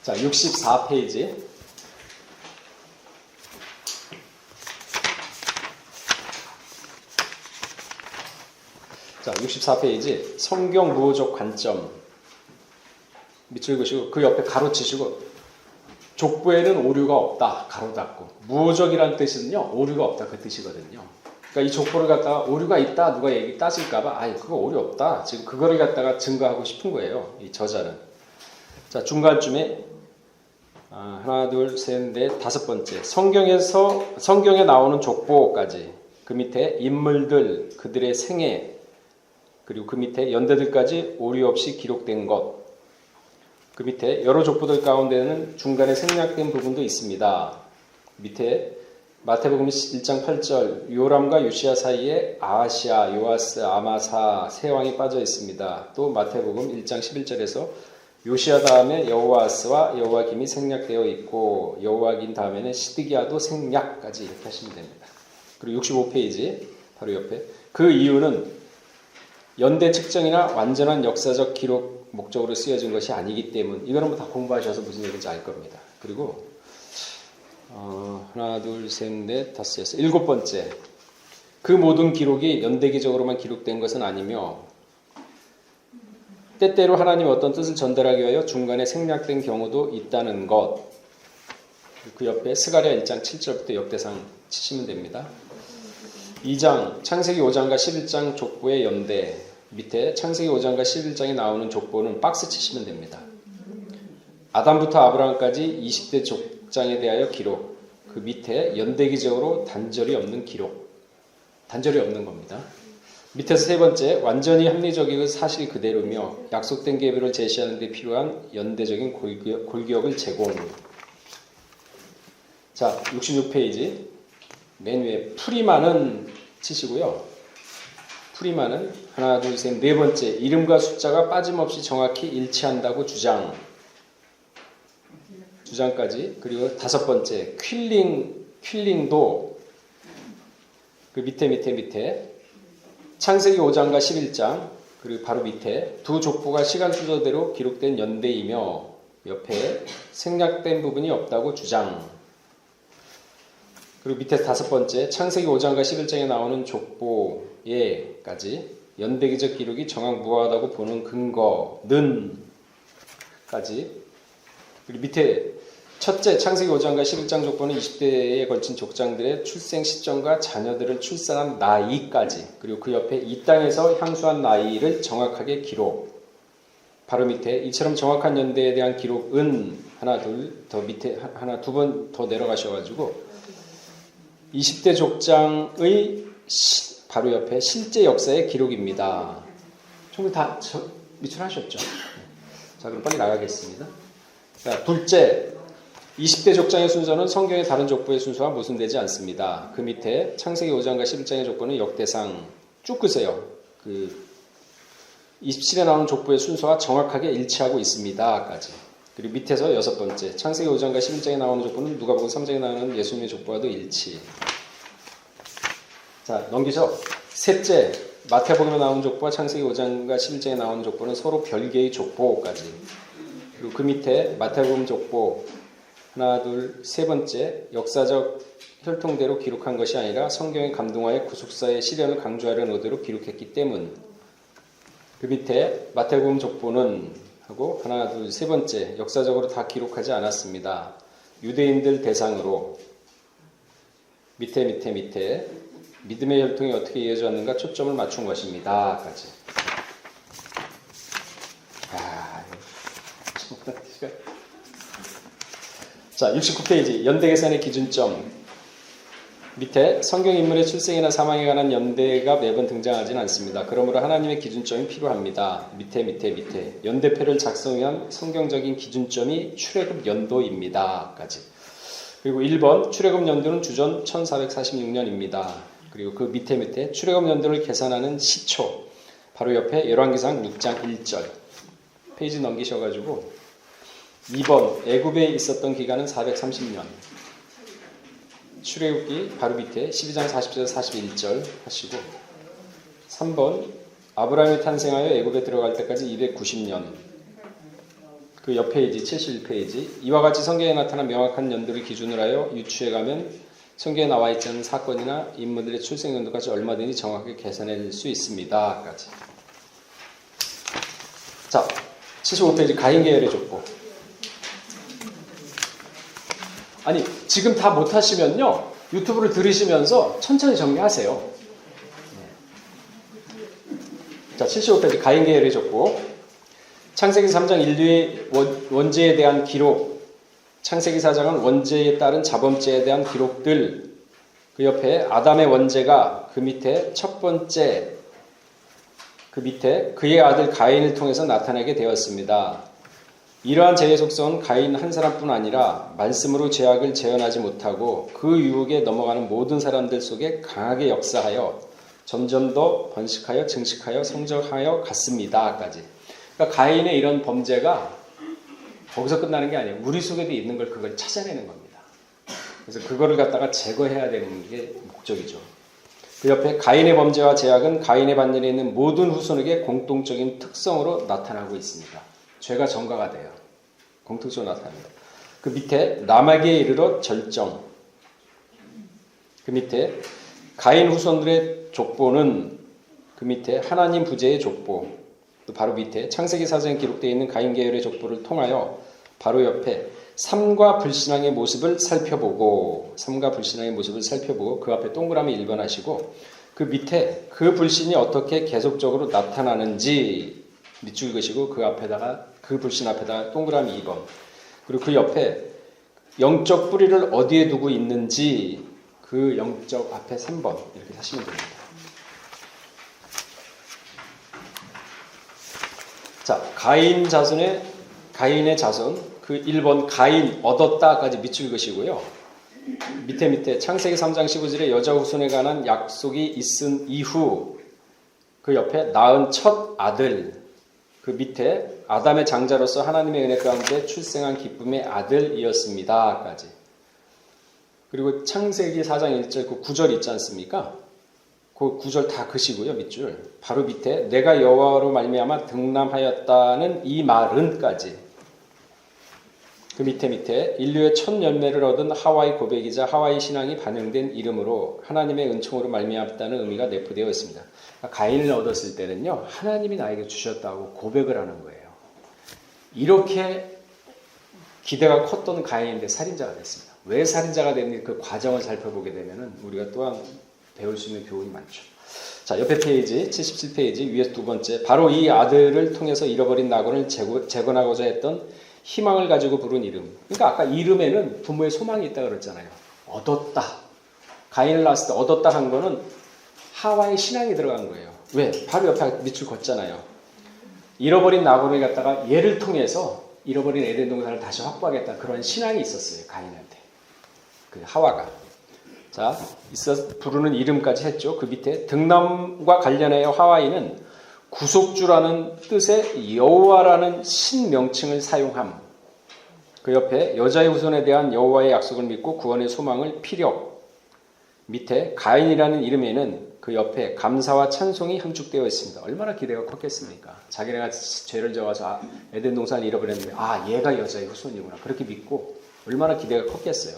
자, 64페이지. 자, 64페이지. 성경 무호적 관점. 밑줄 그으시고 그 옆에 가로치시고 족보에는 오류가 없다. 가로 닫고. 무호적이라는 뜻은요. 오류가 없다. 그 뜻이거든요. 그러니까 이 족보를 갖다가 오류가 있다. 누가 얘기 따질까봐 아이 그거 오류 없다. 지금 그거를 갖다가 증거하고 싶은 거예요. 이 저자는. 자, 중간쯤에 하나, 둘, 셋, 넷, 다섯 번째. 성경에 나오는 족보까지. 그 밑에 인물들, 그들의 생애, 그리고 그 밑에 연대들까지 오류 없이 기록된 것. 그 밑에 여러 족보들 가운데는 중간에 생략된 부분도 있습니다. 밑에 마태복음 1장 8절 요람과 요시야 사이에 아하시아, 요아스, 아마사 세 왕이 빠져 있습니다. 또 마태복음 1장 11절에서 요시야 다음에 여호아스와 여호와김이 생략되어 있고 여호와김 다음에는 시드기야도 생략까지 이렇게 하시면 됩니다. 그리고 65페이지 바로 옆에 그 이유는 연대 측정이나 완전한 역사적 기록 목적으로 쓰여진 것이 아니기 때문. 이거는 뭐 다 공부하셔서 무슨 얘기인지 알 겁니다. 그리고 하나, 둘, 셋, 넷, 다섯, 여섯, 일곱 번째. 그 모든 기록이 연대기적으로만 기록된 것은 아니며 때때로 하나님이 어떤 뜻을 전달하기 위하여 중간에 생략된 경우도 있다는 것. 그 옆에 스가랴 1장 7절부터 역대상 치시면 됩니다. 2장 창세기 5장과 11장 족보의 연대. 밑에 창세기 5장과 11장에 나오는 족보는 박스 치시면 됩니다. 아담부터 아브라함까지 20대 족장에 대하여 기록. 그 그 밑에 연대기적으로 단절이 없는 기록. 단절이 없는 겁니다. 밑에서 세 번째, 완전히 합리적이고 사실 그대로며 약속된 계획을 제시하는 데 필요한 연대적인 골기억을 제공. 자, 66페이지 맨 위에 풀이만은 치시고요. 풀이만은 하나, 둘, 셋, 네 번째, 이름과 숫자가 빠짐없이 정확히 일치한다고 주장까지. 그리고 다섯 번째, 퀼링도 그 밑에 창세기 5장과 11장, 그리고 바로 밑에 두 족보가 시간 순서대로 기록된 연대이며 옆에 생략된 부분이 없다고 주장. 그리고 밑에 다섯 번째, 창세기 5장과 11장에 나오는 족보에까지 연대기적 기록이 정확무하다고 보는 근거는 까지. 그리고 밑에 첫째, 창세기 5장과 11장 족보는 20대에 걸친 족장들의 출생 시점과 자녀들을 출산한 나이까지, 그리고 그 옆에 이 땅에서 향수한 나이를 정확하게 기록. 바로 밑에 이처럼 정확한 연대에 대한 기록은 하나, 둘, 더 밑에 하나, 두 번 더 내려가셔가지고 20대 족장의 바로 옆에 실제 역사의 기록입니다. 총무 다 미출하셨죠? 자, 그럼 빨리 나가겠습니다. 자, 둘째, 20대 족장의 순서는 성경의 다른 족보의 순서와 모순되지 않습니다. 그 밑에 창세기 5장과 11장의 족보는 역대상 쭉 끄세요. 그 27에 나오는 족보의 순서와 정확하게 일치하고 있습니다.까지. 그리고 밑에서 여섯 번째, 창세기 5장과 11장에 나오는 족보는 누가복음 3장에 나오는 예수님의 족보와도 일치. 자, 넘기죠. 셋째, 마태복음에 나오는 족보와 창세기 5장과 11장에 나오는 족보는 서로 별개의 족보까지. 그리고 그 밑에 마태복음 족보 하나, 둘, 세 번째, 역사적 혈통대로 기록한 것이 아니라 성경의 감동하여 구속사의 시련을 강조하려는 의도로 기록했기 때문. 그 밑에 마태복음 족보는 하고 하나, 둘, 세 번째, 역사적으로 다 기록하지 않았습니다. 유대인들 대상으로 밑에 믿음의 혈통이 어떻게 이어졌는가 초점을 맞춘 것입니다. 까지. 자, 69페이지 연대계산의 기준점. 밑에 성경 인물의 출생이나 사망에 관한 연대가 매번 등장하지는 않습니다. 그러므로 하나님의 기준점이 필요합니다. 밑에 연대표를 작성한 성경적인 기준점이 출애굽 연도입니다. 까지. 그리고 1번 출애굽 연도는 주전 1446년입니다. 그리고 그 밑에 출애굽 연도를 계산하는 시초. 바로 옆에 열왕기상 6장 1절. 페이지 넘기셔가지고 2번 애굽에 있었던 기간은 430년. 출애굽기 바로 밑에 12장 40절 41절 하시고 3번 아브라함이 탄생하여 애굽에 들어갈 때까지 290년. 그 옆 페이지 71페이지 이와 같이 성경에 나타난 명확한 연도를 기준으로 하여 유추해가면 성경에 나와 있지 않은 사건이나 인물들의 출생 연도까지 얼마든지 정확하게 계산할 수 있습니다. 까지. 자, 75페이지 가인 계열의 족보. 아니, 지금 다 못하시면요, 유튜브를 들으시면서 천천히 정리하세요. 자, 75페이지 가인 계열의 족보. 창세기 3장 인류의 원죄에 대한 기록. 창세기 4장은 원죄에 따른 자범죄에 대한 기록들. 그 옆에 아담의 원죄가 그 밑에 첫 번째, 그 밑에 그의 아들 가인을 통해서 나타나게 되었습니다. 이러한 죄의 속성은 가인 한 사람뿐 아니라 말씀으로 죄악을 재현하지 못하고 그 유혹에 넘어가는 모든 사람들 속에 강하게 역사하여 점점 더 번식하여 증식하여 성장하여 갔습니다. 까지. 그러니까 가인의 이런 범죄가 거기서 끝나는 게 아니에요. 우리 속에도 있는 걸 그걸 찾아내는 겁니다. 그래서 그거를 갖다가 제거해야 되는 게 목적이죠. 그 옆에 가인의 범죄와 죄악은 가인의 반열에 있는 모든 후손에게 공통적인 특성으로 나타나고 있습니다. 죄가 전가가 돼요. 공통적으로 나타납니다. 그 밑에 라멕에 이르러 절정. 그 밑에 가인 후손들의 족보는 그 밑에 하나님 부재의 족보. 또 바로 밑에 창세기 4장에 기록되어 있는 가인 계열의 족보를 통하여 바로 옆에 삶과 불신앙의 모습을 살펴보고 그 앞에 동그라미 1번 하시고 그 밑에 그 불신이 어떻게 계속적으로 나타나는지 밑줄 그시고 그 앞에다가 그 불신 앞에다가 동그라미 2번. 그리고 그 옆에 영적 뿌리를 어디에 두고 있는지 그 영적 앞에 3번 이렇게 하시면 됩니다. 자, 가인의 자손 그 1번 가인 얻었다까지 밑줄 읽으시고요. 밑에 창세기 3장 15절에 여자 후손에 관한 약속이 있은 이후 그 옆에 낳은 첫 아들 그 밑에 아담의 장자로서 하나님의 은혜 가운데 출생한 기쁨의 아들이었습니다까지. 그리고 창세기 4장 1절 그 9절 있지 않습니까? 그 9절 다 그시고요. 밑줄. 바로 밑에 내가 여호와로 말미암아 등남하였다는 이 말은까지. 그 밑에 인류의 첫 열매를 얻은 하와의 고백이자 하와의 신앙이 반영된 이름으로 하나님의 은총으로 말미암았다는 의미가 내포되어 있습니다. 가인을 얻었을 때는요. 하나님이 나에게 주셨다고 고백을 하는 거예요. 이렇게 기대가 컸던 가인인데 살인자가 됐습니다. 왜 살인자가 됐는지 그 과정을 살펴보게 되면 우리가 또한 배울 수 있는 교훈이 많죠. 자, 옆에 페이지 77페이지 위에 두 번째 바로 이 아들을 통해서 잃어버린 낙원을 재건하고자 했던 희망을 가지고 부른 이름. 그러니까 아까 이름에는 부모의 소망이 있다 그랬잖아요. 얻었다. 가인을 낳았을 때 얻었다 한 거는 하와의 신앙이 들어간 거예요. 왜? 바로 옆에 밑줄 걷잖아요. 잃어버린 낙원을 갖다가 얘를 통해서 잃어버린 에덴 동산을 다시 확보하겠다. 그런 신앙이 있었어요. 가인한테. 그 하와가. 자, 부르는 이름까지 했죠. 그 밑에 등남과 관련하여 하와이는 구속주라는 뜻의 여호와라는 신명칭을 사용함. 그 옆에 여자의 후손에 대한 여호와의 약속을 믿고 구원의 소망을 피력. 밑에 가인이라는 이름에는 그 옆에 감사와 찬송이 함축되어 있습니다. 얼마나 기대가 컸겠습니까? 자기네가 죄를 져서 에덴 동산을 잃어버렸는데 얘가 여자의 후손이구나. 그렇게 믿고 얼마나 기대가 컸겠어요.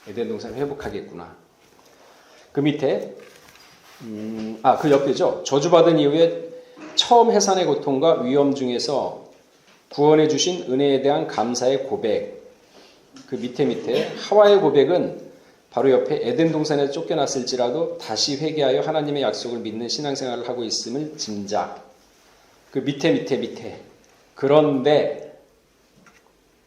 에덴 동산을 회복하겠구나. 그 밑에 그 옆에죠. 저주받은 이후에 처음 해산의 고통과 위험 중에서 구원해 주신 은혜에 대한 감사의 고백. 그 밑에 하와의 고백은 바로 옆에 에덴 동산에 쫓겨났을지라도 다시 회개하여 하나님의 약속을 믿는 신앙생활을 하고 있음을 짐작. 그 밑에 그런데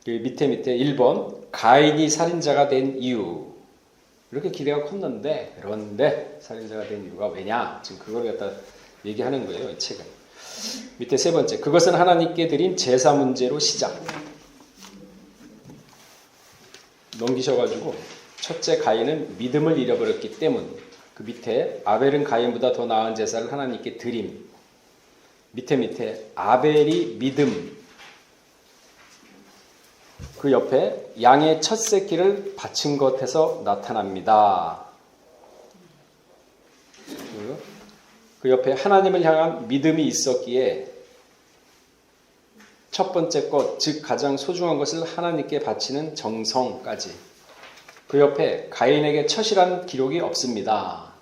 그 밑에 1번 가인이 살인자가 된 이유. 이렇게 기대가 컸는데 그런데 살인자가 된 이유가 왜냐? 지금 그걸 갖다 얘기하는 거예요. 이 책은. 밑에 세 번째 그것은 하나님께 드린 제사 문제로 시작. 넘기셔가지고 첫째 가인은 믿음을 잃어버렸기 때문. 그 밑에 아벨은 가인보다 더 나은 제사를 하나님께 드림. 밑에 아벨이 믿음. 그 옆에 양의 첫 새끼를 바친 것에서 나타납니다. 그 옆에 하나님을 향한 믿음이 있었기에 첫 번째 것, 즉 가장 소중한 것을 하나님께 바치는 정성까지. 그 옆에 가인에게 첫이란 기록이 없습니다.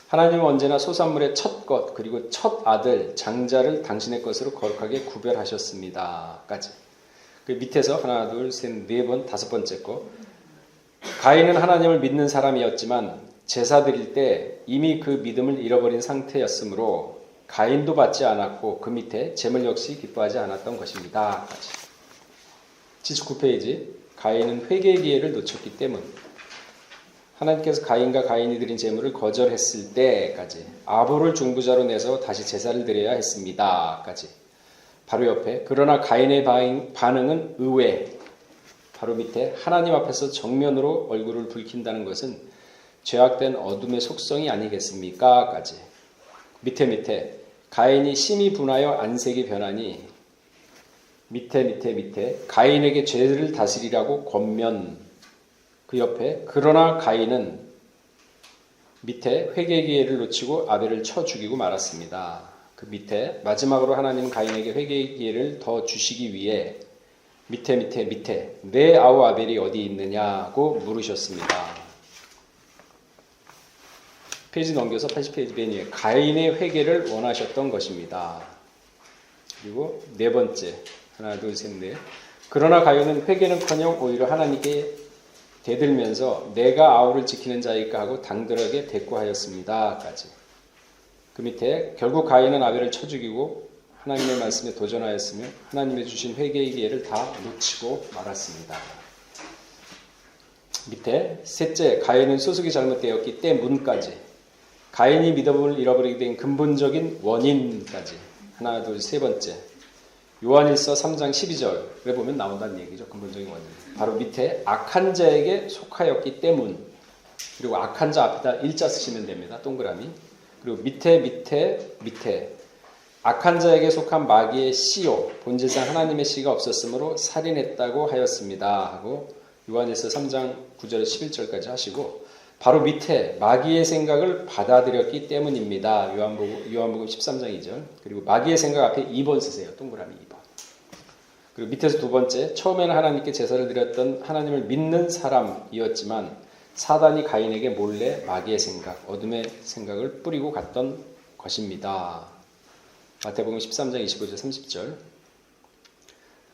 하나님은 언제나 소산물의 첫 것, 그리고 첫 아들, 장자를 당신의 것으로 거룩하게 구별하셨습니다. 까지. 그 밑에서 하나, 둘, 셋, 네 번, 다섯 번째 거. 가인은 하나님을 믿는 사람이었지만 제사 드릴 때 이미 그 믿음을 잃어버린 상태였으므로 가인도 받지 않았고 그 밑에 제물 역시 기뻐하지 않았던 것입니다. 79페이지 가인은 회개의 기회를 놓쳤기 때문. 하나님께서 가인과 가인이 드린 제물을 거절했을 때까지 아볼을 중부자로 내서 다시 제사를 드려야 했습니다. 까지. 바로 옆에 그러나 가인의 반응은 의외. 바로 밑에 하나님 앞에서 정면으로 얼굴을 붉힌다는 것은 죄악된 어둠의 속성이 아니겠습니까? 까지. 밑에 가인이 심히 분하여 안색이 변하니 밑에 가인에게 죄를 다스리라고 권면. 그 옆에 그러나 가인은 밑에 회개 기회를 놓치고 아벨을 쳐 죽이고 말았습니다. 그 밑에 마지막으로 하나님 가인에게 회개의 기회를 더 주시기 위해 밑에 내 아우 아벨이 어디 있느냐고 물으셨습니다. 페이지 넘겨서 80페이지 맨 위에 가인의 회개를 원하셨던 것입니다. 그리고 네 번째 하나 둘 셋 넷 그러나 가인은 회개는커녕 오히려 하나님께 대들면서 내가 아우를 지키는 자일까 하고 당돌하게 대꾸하였습니다. 까지. 그 밑에 결국 가인은 아벨을 쳐 죽이고 하나님의 말씀에 도전하였으며 하나님의 주신 회개의 기회를 다 놓치고 말았습니다. 밑에 셋째, 가인은 소속이 잘못되었기 때문까지. 가인이 믿음을 잃어버리게 된 근본적인 원인까지. 하나, 둘, 세 번째. 요한일서 3장 12절에 보면 나온다는 얘기죠. 근본적인 원인. 바로 밑에 악한 자에게 속하였기 때문. 그리고 악한 자 앞에다 일자 쓰시면 됩니다. 동그라미. 그리고 밑에 악한 자에게 속한 마귀의 씨요 본질상 하나님의 씨가 없었으므로 살인했다고 하였습니다 하고 요한일서 3장 9절 11절까지 하시고 바로 밑에 마귀의 생각을 받아들였기 때문입니다. 요한복음 13장 2절. 그리고 마귀의 생각 앞에 2번 쓰세요. 동그라미 2번. 그리고 밑에서 두 번째, 처음에는 하나님께 제사를 드렸던 하나님을 믿는 사람이었지만 사단이 가인에게 몰래 마귀의 생각, 어둠의 생각을 뿌리고 갔던 것입니다. 마태복음 13장 25절 30절.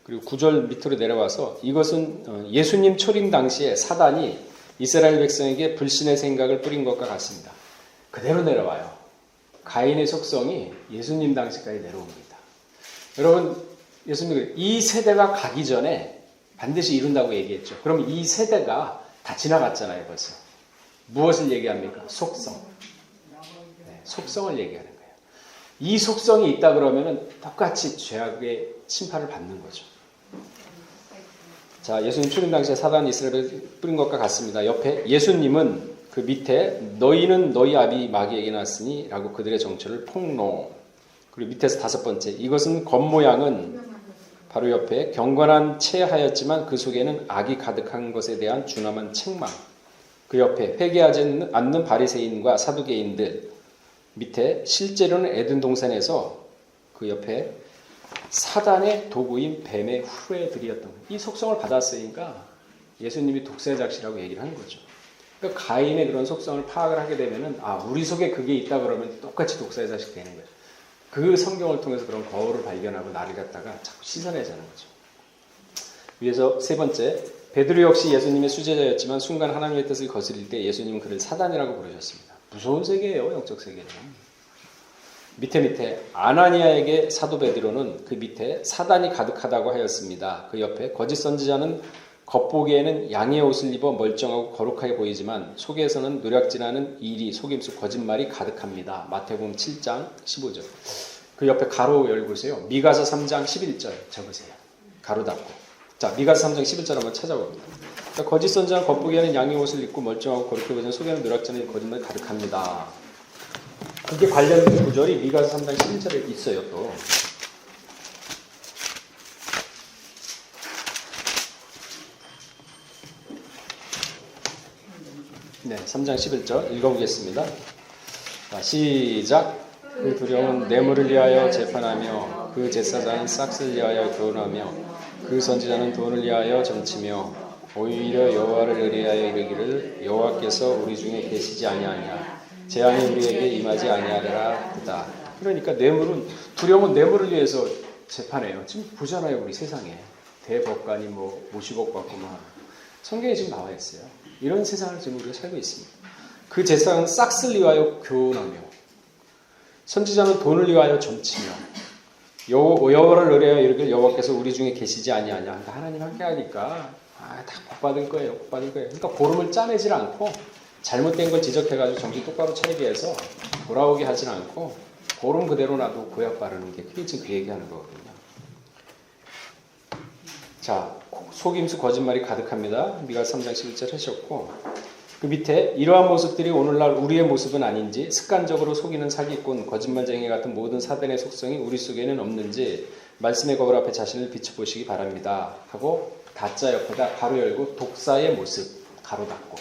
그리고 9절 밑으로 내려와서 이것은 예수님 초림 당시에 사단이 이스라엘 백성에게 불신의 생각을 뿌린 것과 같습니다. 그대로 내려와요. 가인의 속성이 예수님 당시까지 내려옵니다. 여러분, 예수님 이 세대가 가기 전에 반드시 이룬다고 얘기했죠. 그럼 이 세대가 다 지나갔잖아요, 벌써. 무엇을 얘기합니까? 속성. 네, 속성을 얘기하는 거예요. 이 속성이 있다 그러면은 똑같이 죄악의 심판을 받는 거죠. 자, 예수님 출임 당시에 사단이 이스라엘에 뿌린 것과 같습니다. 옆에 예수님은 그 밑에 너희는 너희 아비 마귀에게 났으니 라고 그들의 정체를 폭로. 그리고 밑에서 다섯 번째, 이것은 겉모양은 바로 옆에 경건한 체하였지만 그 속에는 악이 가득한 것에 대한 준엄한 책망. 그 옆에 회개하지 않는 바리새인과 사두개인들. 밑에 실제로는 에덴 동산에서 그 옆에 사단의 도구인 뱀의 후예들이었던 거예요. 이 속성을 받았으니까 예수님이 독사자시라고 얘기를 하는 거죠. 그러니까 가인의 그런 속성을 파악을 하게 되면은 우리 속에 그게 있다 그러면 똑같이 독사의 자식 되는 거예요. 그 성경을 통해서 그런 거울을 발견하고 나를 갖다가 자꾸 씻어내자는 거죠. 위에서 세 번째, 베드로 역시 예수님의 수제자였지만 순간 하나님의 뜻을 거스릴 때 예수님은 그를 사단이라고 부르셨습니다. 무서운 세계예요, 영적 세계는. 밑에 아나니아에게 사도 베드로는 그 밑에 사단이 가득하다고 하였습니다. 그 옆에 거짓 선지자는 겉보기에는 양의 옷을 입어 멀쩡하고 거룩하게 보이지만 속에서는 노략질하는 일이 속임수 거짓말이 가득합니다. 마태복음 7장 15절. 그 옆에 가로 열고세요. 미가서 3장 11절 적으세요. 가로 닫고. 자, 미가서 3장 11절 한번 찾아봅니다. 그러니까 거짓 선지자는 겉보기에는 양의 옷을 입고 멀쩡하고 거룩해 보이지만 속에는 노략질하는 거짓말이 가득합니다. 그게 관련된 구절이 미가서 3장 11절에 있어요. 또. 네, 3장 11절 읽어보겠습니다. 자, 시작. 그 두려움은 뇌물을 위하여 재판하며 그 제사장은 싹스를 위하여 교훈하며 그 선지자는 돈을 위하여 점치며 오히려 여호와를 의뢰하여 이르기를 여호와께서 우리 중에 계시지 아니하냐 재앙이 우리에게 임하지 아니하리라 그다. 그러니까 뇌물은 두려움은 뇌물을 위해서 재판해요. 지금 보잖아요, 우리 세상에 대법관이 뭐 50억 받고 막 성경에 지금 나와 있어요. 이런 세상을 지금 우리가 살고 있습니다. 그 제사장은 싹스를 위하여 교훈하며 선지자는 돈을 위하여 점치며 여호와를 의뢰하여 이르기를 여호와께서 우리 중에 계시지 아니하냐. 그러니까 하나님 함께 하니까 다 복 받을 거예요. 복 받을 거예요. 그러니까 보름을 짜내질 않고 잘못된 걸 지적해가지고 정신 똑바로 차리게 해서 돌아오게 하진 않고 보름 그대로 놔도 고약 바르는 게 그게 지금 그 얘기하는 거거든요. 자, 속임수 거짓말이 가득합니다. 미가서 3장 11절 하셨고 그 밑에 이러한 모습들이 오늘날 우리의 모습은 아닌지 습관적으로 속이는 사기꾼, 거짓말쟁이 같은 모든 사단의 속성이 우리 속에는 없는지 말씀의 거울 앞에 자신을 비춰보시기 바랍니다. 하고 다자 옆에다 가로 열고 독사의 모습 가로 닫고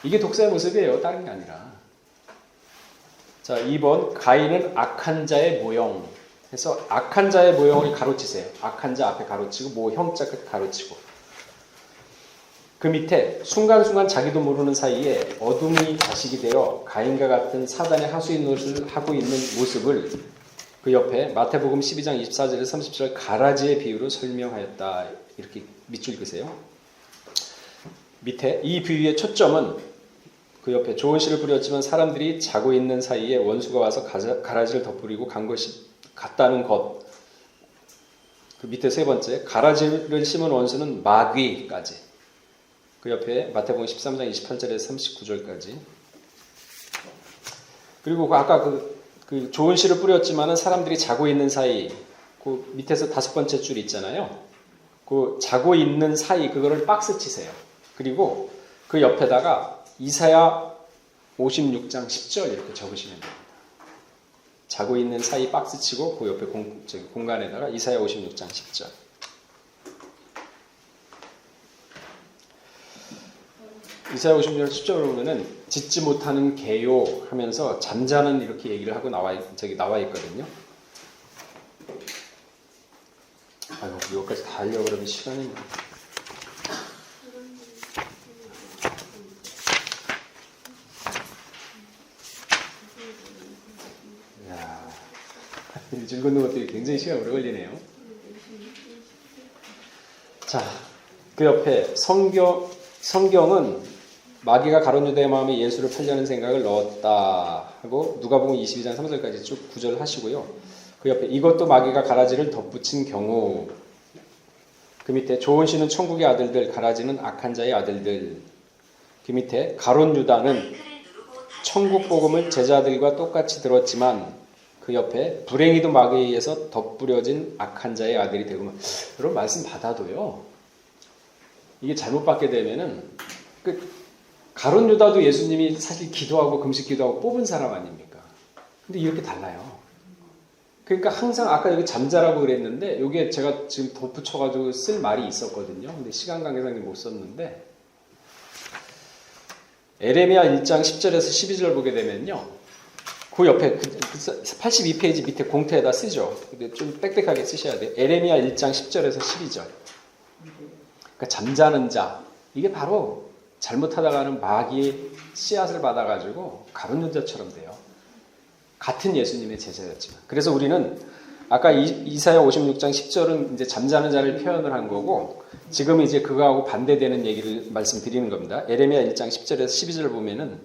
이게 독사의 모습이에요. 다른 게 아니라. 자, 2번 가인은 악한 자의 모형 해서 악한 자의 모형을 가로치세요. 악한 자 앞에 가로치고 모형자 끝 가로치고 그 밑에 순간순간 자기도 모르는 사이에 어둠이 자식이 되어 가인과 같은 사단의 하수인 노릇을 하고 있는 모습을 그 옆에 마태복음 12장 24절에서 30절 가라지의 비유로 설명하였다. 이렇게 밑줄 그세요. 밑에 이 비유의 초점은 그 옆에 좋은 씨를 뿌렸지만 사람들이 자고 있는 사이에 원수가 와서 가라지를 덧뿌리고 간 것이 같다는 것. 그 밑에 세 번째 가라지를 심은 원수는 마귀까지. 그 옆에 마태복음 13장 28절에서 39절까지. 그리고 아까 그 좋은 씨를 뿌렸지만은 사람들이 자고 있는 사이, 그 밑에서 5번째 줄 있잖아요. 그 자고 있는 사이 그거를 박스 치세요. 그리고 그 옆에다가 이사야 56장 10절 이렇게 적으시면 됩니다. 자고 있는 사이 박스 치고 그 옆에 공간에다가 이사야 56장 10절. 이사야 56장 10절을 보면은 짓지 못하는 개요 하면서 잠자는 이렇게 얘기를 하고 나와 있거든요. 아이고, 이거까지 다 하려고 그러면 시간이. 이야, 읽는 것들이 굉장히 시간 오래 걸리네요. 자, 그 옆에 성경은 마귀가 가룟 유다의 마음에 예수를 팔려는 생각을 넣었다 하고 누가복음 22장 3절까지 쭉 구절을 하시고요. 그 옆에 이것도 마귀가 가라지를 덧붙인 경우, 그 밑에 좋은 씨는 천국의 아들들, 가라지는 악한 자의 아들들. 그 밑에 가룟 유다는 천국 복음을 제자들과 똑같이 들었지만 그 옆에 불행히도 마귀에 의해서 덧뿌려진 악한 자의 아들이 되고. 여러분 말씀 받아도요, 이게 잘못 받게 되면은 가룟 유다도 예수님이 사실 기도하고 금식 기도하고 뽑은 사람 아닙니까? 근데 이렇게 달라요. 그러니까 항상 아까 여기 잠자라고 그랬는데 여기에 제가 지금 덧붙여가지고 쓸 말이 있었거든요. 근데 시간 관계상 못 썼는데 에레미야 1장 10절에서 12절 보게 되면요, 그 옆에 82페이지 밑에 공태에다 쓰죠. 근데 좀 빽빽하게 쓰셔야 돼요. 에레미야 1장 10절에서 12절. 그러니까 잠자는 자, 이게 바로 잘못하다가는 마귀의 씨앗을 받아가지고 가룟 유다처럼 돼요. 같은 예수님의 제자였지만. 그래서 우리는 아까 이사야 56장 10절은 이제 잠자는 자를 표현을 한 거고, 지금 이제 그거하고 반대되는 얘기를 말씀드리는 겁니다. 에레미야 1장 10절에서 12절 보면은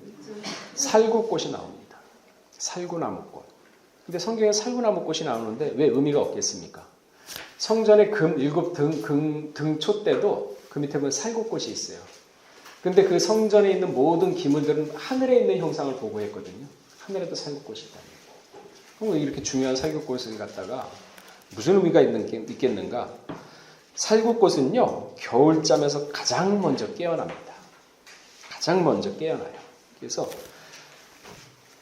살구꽃이 나옵니다. 살구나무꽃. 근데 성경에 살구나무꽃이 나오는데 왜 의미가 없겠습니까? 성전의 일곱 등초 때도 그 밑에 보면 살구꽃이 있어요. 근데 그 성전에 있는 모든 기물들은 하늘에 있는 형상을 보고했거든요. 하늘에도 살구꽃이 있다. 그럼 이렇게 중요한 살구꽃을 갖다가 무슨 의미가 있겠는가? 살구꽃은요, 겨울잠에서 가장 먼저 깨어납니다. 가장 먼저 깨어나요. 그래서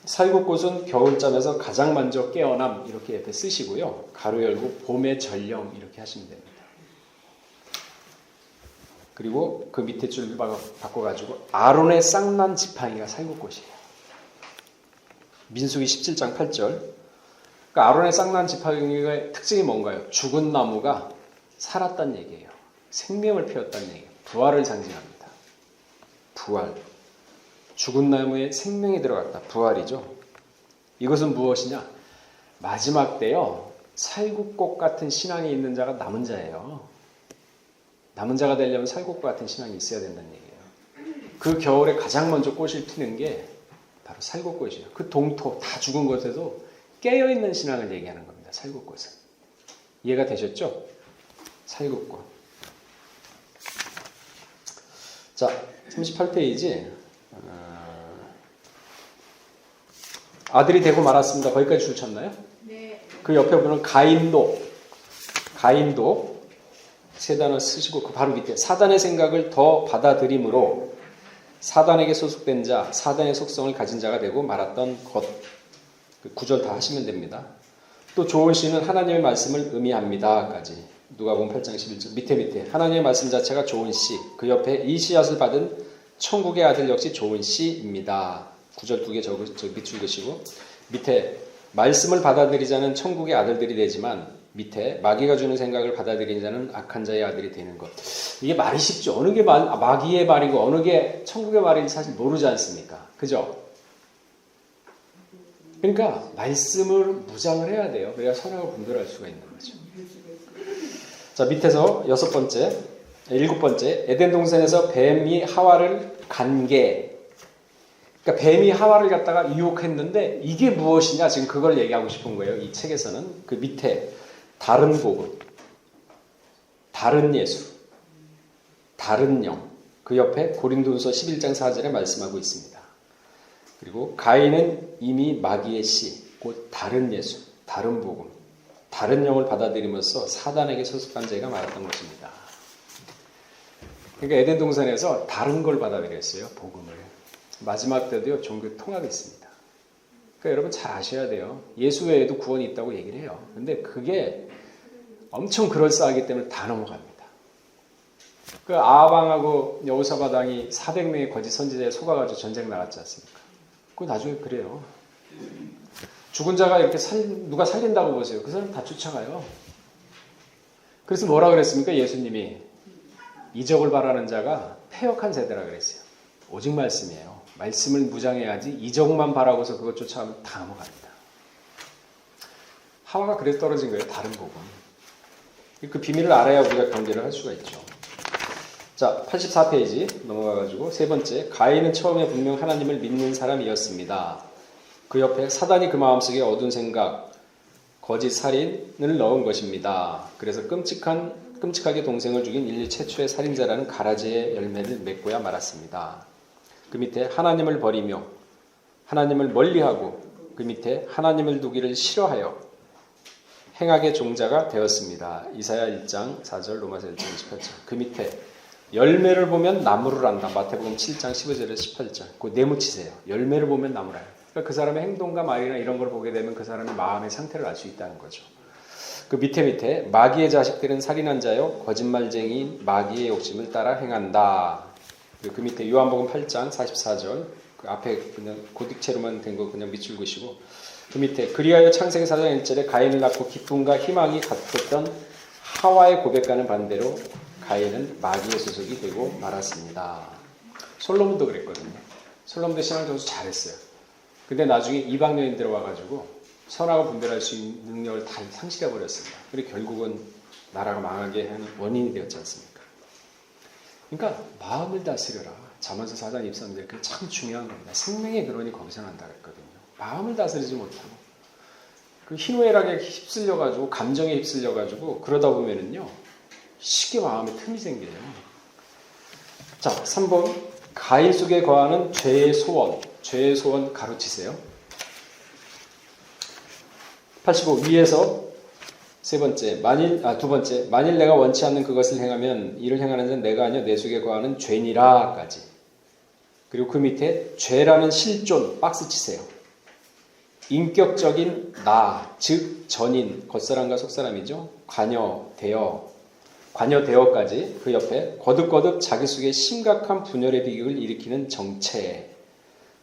살구꽃은 겨울잠에서 가장 먼저 깨어남 이렇게 옆에 쓰시고요. 가로 열고 봄의 전령 이렇게 하시면 됩니다. 그리고 그 밑에 줄 바꿔가지고 아론의 쌍난 지팡이가 살구꽃이에요. 민수기 17장 8절. 그러니까 아론의 쌍난 지팡이의 특징이 뭔가요? 죽은 나무가 살았다는 얘기예요. 생명을 피웠다는 얘기예요. 부활을 상징합니다. 부활. 죽은 나무에 생명이 들어갔다. 부활이죠. 이것은 무엇이냐? 마지막 때요, 살구꽃 같은 신앙이 있는 자가 남은 자예요. 남은 자가 되려면 살구꽃 같은 신앙이 있어야 된다는 얘기예요. 그 겨울에 가장 먼저 꽃이 피는 게 바로 살구꽃이에요. 그 동토 다 죽은 곳에도 깨어있는 신앙을 얘기하는 겁니다. 살구꽃은. 이해가 되셨죠? 살구꽃. 자, 38페이지. 아들이 되고 말았습니다. 거기까지 줄 쳤나요? 네. 그 옆에 보면 가인도 세 단어 쓰시고 그 바로 밑에 사단의 생각을 더 받아들임으로 사단에게 소속된 자, 사단의 속성을 가진 자가 되고 말았던 것. 그 구절 다 하시면 됩니다. 또 좋은 씨는 하나님의 말씀을 의미합니다까지. 누가복음 8장 11절 밑에 하나님의 말씀 자체가 좋은 씨, 그 옆에 이 씨앗을 받은 천국의 아들 역시 좋은 씨입니다. 구절 2개 밑줄 그시고 밑에 말씀을 받아들이자는 천국의 아들들이 되지만 밑에 마귀가 주는 생각을 받아들이는 자는 악한 자의 아들이 되는 것. 이게 말이 쉽죠. 어느 게 마귀의 말이고 어느 게 천국의 말인지 사실 모르지 않습니까? 그죠? 그러니까 말씀을 무장을 해야 돼요. 그래야 선악을 분별할 수가 있는 거죠. 자, 밑에서 7번째 에덴 동산에서 뱀이 하와를 간 게, 그러니까 뱀이 하와를 갖다가 유혹했는데 이게 무엇이냐, 지금 그걸 얘기하고 싶은 거예요. 이 책에서는 그 밑에 다른 복음, 다른 예수, 다른 영, 그 옆에 고린도후서 11장 4절에 말씀하고 있습니다. 그리고 가인은 이미 마귀의 씨, 곧 다른 예수, 다른 복음, 다른 영을 받아들이면서 사단에게 소속한 죄가 많았던 것입니다. 그러니까 에덴 동산에서 다른 걸 받아들였어요. 복음을. 마지막 때도요. 종교 통합이 있습니다. 그러니까 여러분 잘 아셔야 돼요. 예수 외에도 구원이 있다고 얘기를 해요. 근데 그게 엄청 그럴싸하기 때문에 다 넘어갑니다. 그 아방하고 여호사바당이 400명의 거짓 선지자에 속아가지고 전쟁 나갔지 않습니까? 그 나중에 그래요. 죽은 자가 이렇게 누가 살린다고 보세요. 그 사람 다 쫓아가요. 그래서 뭐라 그랬습니까? 예수님이 이적을 바라는 자가 패역한 세대라 그랬어요. 오직 말씀이에요. 말씀을 무장해야지 이적만 바라고서 그것 쫓아가면 다 넘어갑니다. 하와가 그래서 떨어진 거예요. 다른 복음. 그 비밀을 알아야 우리가 경계를 할 수가 있죠. 자, 84페이지 넘어가가지고 세 번째, 가인은 처음에 분명 하나님을 믿는 사람이었습니다. 그 옆에 사단이 그 마음속에 어두운 생각, 거짓 살인을 넣은 것입니다. 그래서 끔찍하게 동생을 죽인 인류 최초의 살인자라는 가라지의 열매를 맺고야 말았습니다. 그 밑에 하나님을 버리며 하나님을 멀리하고 그 밑에 하나님을 두기를 싫어하여 행악의 종자가 되었습니다. 이사야 1장 4절, 로마서 1장 28절. 그 밑에 열매를 보면 나무를 안다. 마태복음 7장 15절에서 18절. 그거 네모치세요. 열매를 보면 나무를 알아요. 그러니까 그 사람의 행동과 말이나 이런 걸 보게 되면 그 사람의 마음의 상태를 알 수 있다는 거죠. 그 밑에 마귀의 자식들은 살인한 자요 거짓말쟁이 마귀의 욕심을 따라 행한다. 그 밑에 요한복음 8장 44절. 그 앞에 그냥 고딕체로만 된 거 그냥 밑줄 그시고 그 밑에 그리하여 창세기 4장 1절에 가인을 낳고 기쁨과 희망이 같았던 하와의 고백과는 반대로 가인은 마귀의 소속이 되고 말았습니다. 솔로몬도 그랬거든요. 솔로몬도 신앙적으로 잘했어요. 근데 나중에 이방 여인 들어와가지고 선하고 분별할 수 있는 능력을 다 상실해버렸습니다. 그리고 결국은 나라가 망하게 하는 원인이 되었지 않습니까? 그러니까 마음을 다스려라. 잠언서 4장 23절 그게 참 중요한 겁니다. 생명의 근원이 거기서 난다 그랬거든요. 마음을 다스리지 못하고 그 희노애락에 휩쓸려가지고 감정에 휩쓸려가지고 그러다 보면은요 쉽게 마음에 틈이 생겨요. 자, 3번 가인 속에 거하는 죄의 소원 가로치세요. 85 위에서 두 번째 만일 내가 원치 않는 그것을 행하면 이를 행하는 자는 내가 아니요 내 속에 거하는 죄니라까지. 그리고 그 밑에 죄라는 실존 박스 치세요. 인격적인 나, 즉 전인, 겉사람과 속사람이죠. 관여되어까지 그 옆에 거듭거듭 자기 속에 심각한 분열의 비극을 일으키는 정체.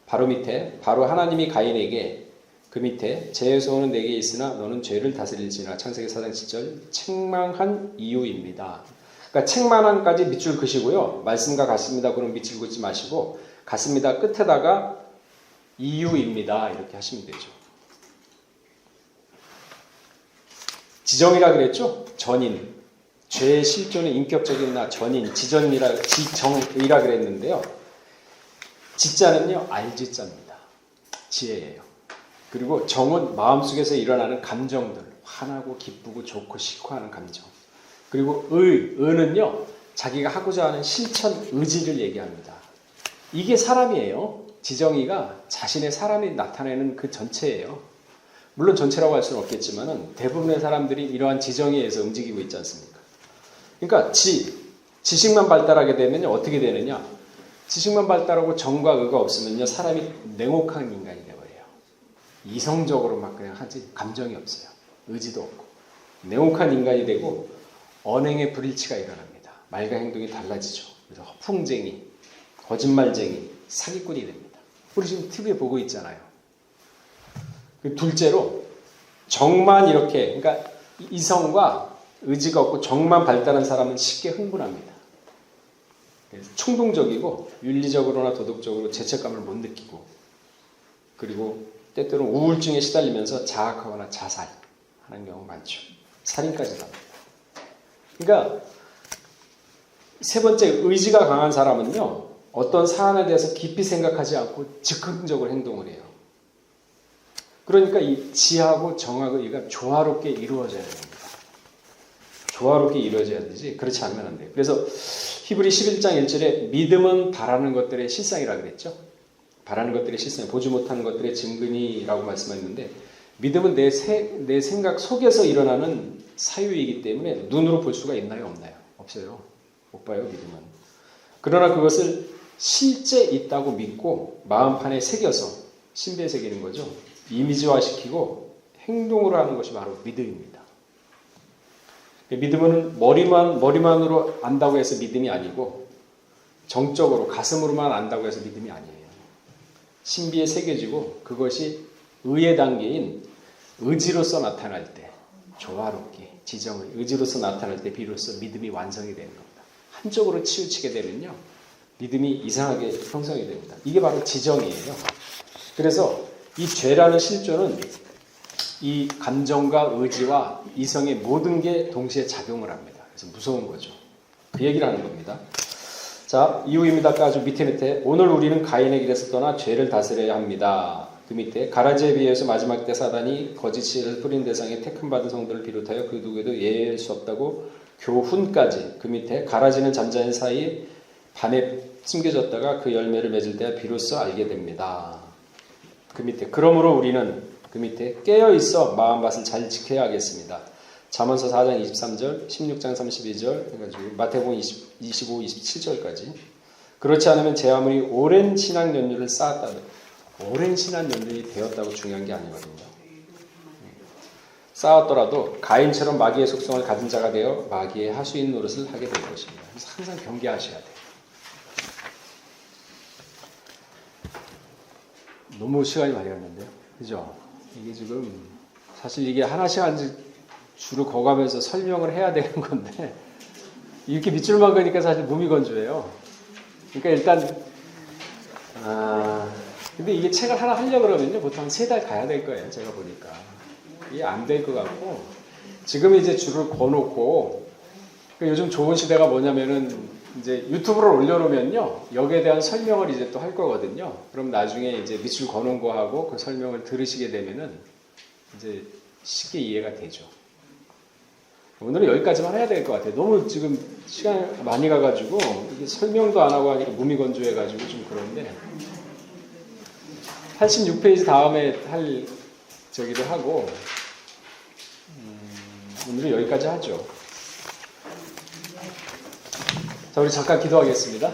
바로 밑에 바로 하나님이 가인에게 그 밑에 죄의 소원은 내게 있으나 너는 죄를 다스릴지나 창세기 4장 7절 책망한 이유입니다. 그러니까 책망한까지 밑줄 그시고요. 말씀과 같습니다. 그럼 밑줄 긋지 마시고 같습니다. 끝에다가 이유입니다. 이렇게 하시면 되죠. 지정이라 그랬죠? 전인. 죄의 실존의 인격적인 나, 전인, 지정이라 그랬는데요. 지자는요, 알지자입니다. 지혜예요. 그리고 정은 마음속에서 일어나는 감정들, 화나고 기쁘고 좋고 싫고 하는 감정. 그리고 의는요, 자기가 하고자 하는 실천, 의지를 얘기합니다. 이게 사람이에요. 지정이가 자신의 사람이 나타내는 그 전체예요. 물론 전체라고 할 수는 없겠지만 대부분의 사람들이 이러한 지정에 의해서 움직이고 있지 않습니까? 그러니까 지식만 발달하게 되면 어떻게 되느냐? 지식만 발달하고 정과 의가 없으면요 사람이 냉혹한 인간이 되어버려요. 이성적으로 막 그냥 하지 감정이 없어요. 의지도 없고 냉혹한 인간이 되고 언행의 불일치가 일어납니다. 말과 행동이 달라지죠. 그래서 허풍쟁이, 거짓말쟁이, 사기꾼이 됩니다. 우리 지금 TV에 보고 있잖아요. 둘째로 정만 이렇게 그러니까 이성과 의지가 없고 정만 발달한 사람은 쉽게 흥분합니다. 충동적이고 윤리적으로나 도덕적으로 죄책감을 못 느끼고 그리고 때때로 우울증에 시달리면서 자학하거나 자살하는 경우 많죠. 살인까지도 합니다. 그러니까 세 번째 의지가 강한 사람은요. 어떤 사안에 대해서 깊이 생각하지 않고 즉흥적으로 행동을 해요. 그러니까 이 지하고 정하고 이가 조화롭게 이루어져야 됩니다. 조화롭게 이루어져야 되지 그렇지 않으면 안 돼요. 그래서 히브리 11장 1절에 믿음은 바라는 것들의 실상이라고 그랬죠. 바라는 것들의 실상, 보지 못하는 것들의 증거니라고 말씀했는데 믿음은 내 생각 속에서 일어나는 사유이기 때문에 눈으로 볼 수가 있나요? 없나요? 없어요. 못 봐요, 믿음은. 그러나 그것을 실제 있다고 믿고 마음판에 새겨서 신비에 새기는 거죠. 이미지화시키고 행동으로 하는 것이 바로 믿음입니다. 믿음은 머리만으로 안다고 해서 믿음이 아니고 정적으로 가슴으로만 안다고 해서 믿음이 아니에요. 신비에 새겨지고 그것이 의의 단계인 의지로서 나타날 때 조화롭게 지정을 의지로서 나타날 때 비로소 믿음이 완성이 되는 겁니다. 한쪽으로 치우치게 되면요. 믿음이 이상하게 형성이 됩니다. 이게 바로 지정이에요. 그래서 이 죄라는 실존은 이 감정과 의지와 이성의 모든 게 동시에 작용을 합니다. 그래서 무서운 거죠. 그 얘기를 하는 겁니다. 자, 이후입니다. 아주 밑에 오늘 우리는 가인의 길에서 떠나 죄를 다스려야 합니다. 그 밑에 가라지에 비해서 마지막 때 사단이 거짓 씨를 뿌린 대상에 택함받은 성도를 비롯하여 그 누구에도 예외할 수 없다고 교훈까지. 그 밑에 가라지는 잠자는 사이 밤에 숨겨졌다가 그 열매를 맺을 때야 비로소 알게 됩니다. 그 밑에 그러므로 우리는 그 밑에 깨어있어 마음밭을 잘 지켜야 하겠습니다. 잠언서 4장 23절, 16장 32절, 해가지고 마태복음 25, 27절까지. 그렇지 않으면 제 아무리 오랜 신앙 연륜을 쌓았다면 오랜 신앙 연륜이 되었다고 중요한 게 아니거든요. 쌓았더라도 가인처럼 마귀의 속성을 가진 자가 되어 마귀의 하수인 노릇을 하게 될 것입니다. 그래서 항상 경계하셔야 돼요. 너무 시간이 많이 갔는데요. 그죠? 이게 지금 사실 이게 하나씩 주로 거가면서 설명을 해야 되는 건데 이렇게 밑줄만 그니까 사실 무미건조해요. 그러니까 일단 근데 이게 책을 하나 하려고 그러면요 보통 3달 가야 될 거예요. 제가 보니까 이게 안 될 것 같고 지금 이제 줄을 거놓고 요즘 좋은 시대가 뭐냐면은 이제 유튜브를 올려놓으면요 여기에 대한 설명을 이제 또 할 거거든요. 그럼 나중에 이제 밑줄 거놓은 거 하고 그 설명을 들으시게 되면은 이제 쉽게 이해가 되죠. 오늘은 여기까지만 해야 될 것 같아요. 너무 지금 시간 많이 가가지고 이게 설명도 안 하고 하니까 무미건조해가지고 좀 그런데 86페이지 다음에 할 저기도 하고 오늘은 여기까지 하죠. 자, 우리 잠깐 기도하겠습니다.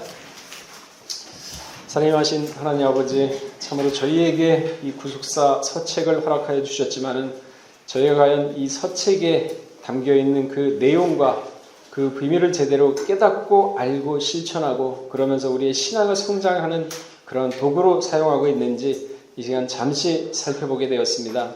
사랑하신 하나님 아버지, 참으로 저희에게 이 구속사 서책을 허락하여 주셨지만은 저희가 과연 이 서책에 담겨있는 그 내용과 그 비밀을 제대로 깨닫고 알고 실천하고 그러면서 우리의 신앙을 성장하는 그런 도구로 사용하고 있는지 이 시간 잠시 살펴보게 되었습니다.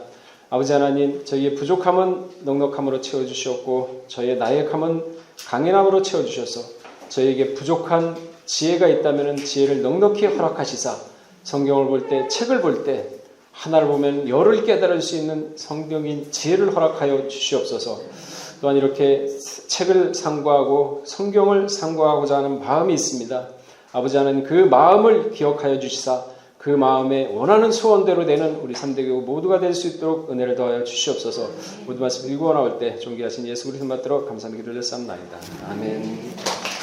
아버지 하나님, 저희의 부족함은 넉넉함으로 채워주셨고 저희의 나약함은 강인함으로 채워주셔서 저희에게 부족한 지혜가 있다면 지혜를 넉넉히 허락하시사 성경을 볼 때, 책을 볼 때 하나를 보면 열을 깨달을 수 있는 성경인 지혜를 허락하여 주시옵소서. 또한 이렇게 책을 상고하고 성경을 상고하고자 하는 마음이 있습니다. 아버지 하나님, 그 마음을 기억하여 주시사 그 마음에 원하는 소원대로 되는 우리 3대교우 모두가 될 수 있도록 은혜를 더하여 주시옵소서. 모든 말씀 읽고 나올 때 존귀하신 예수 그리스도 받들어 감사하는 기도를 드렸사옵나이다. 아멘.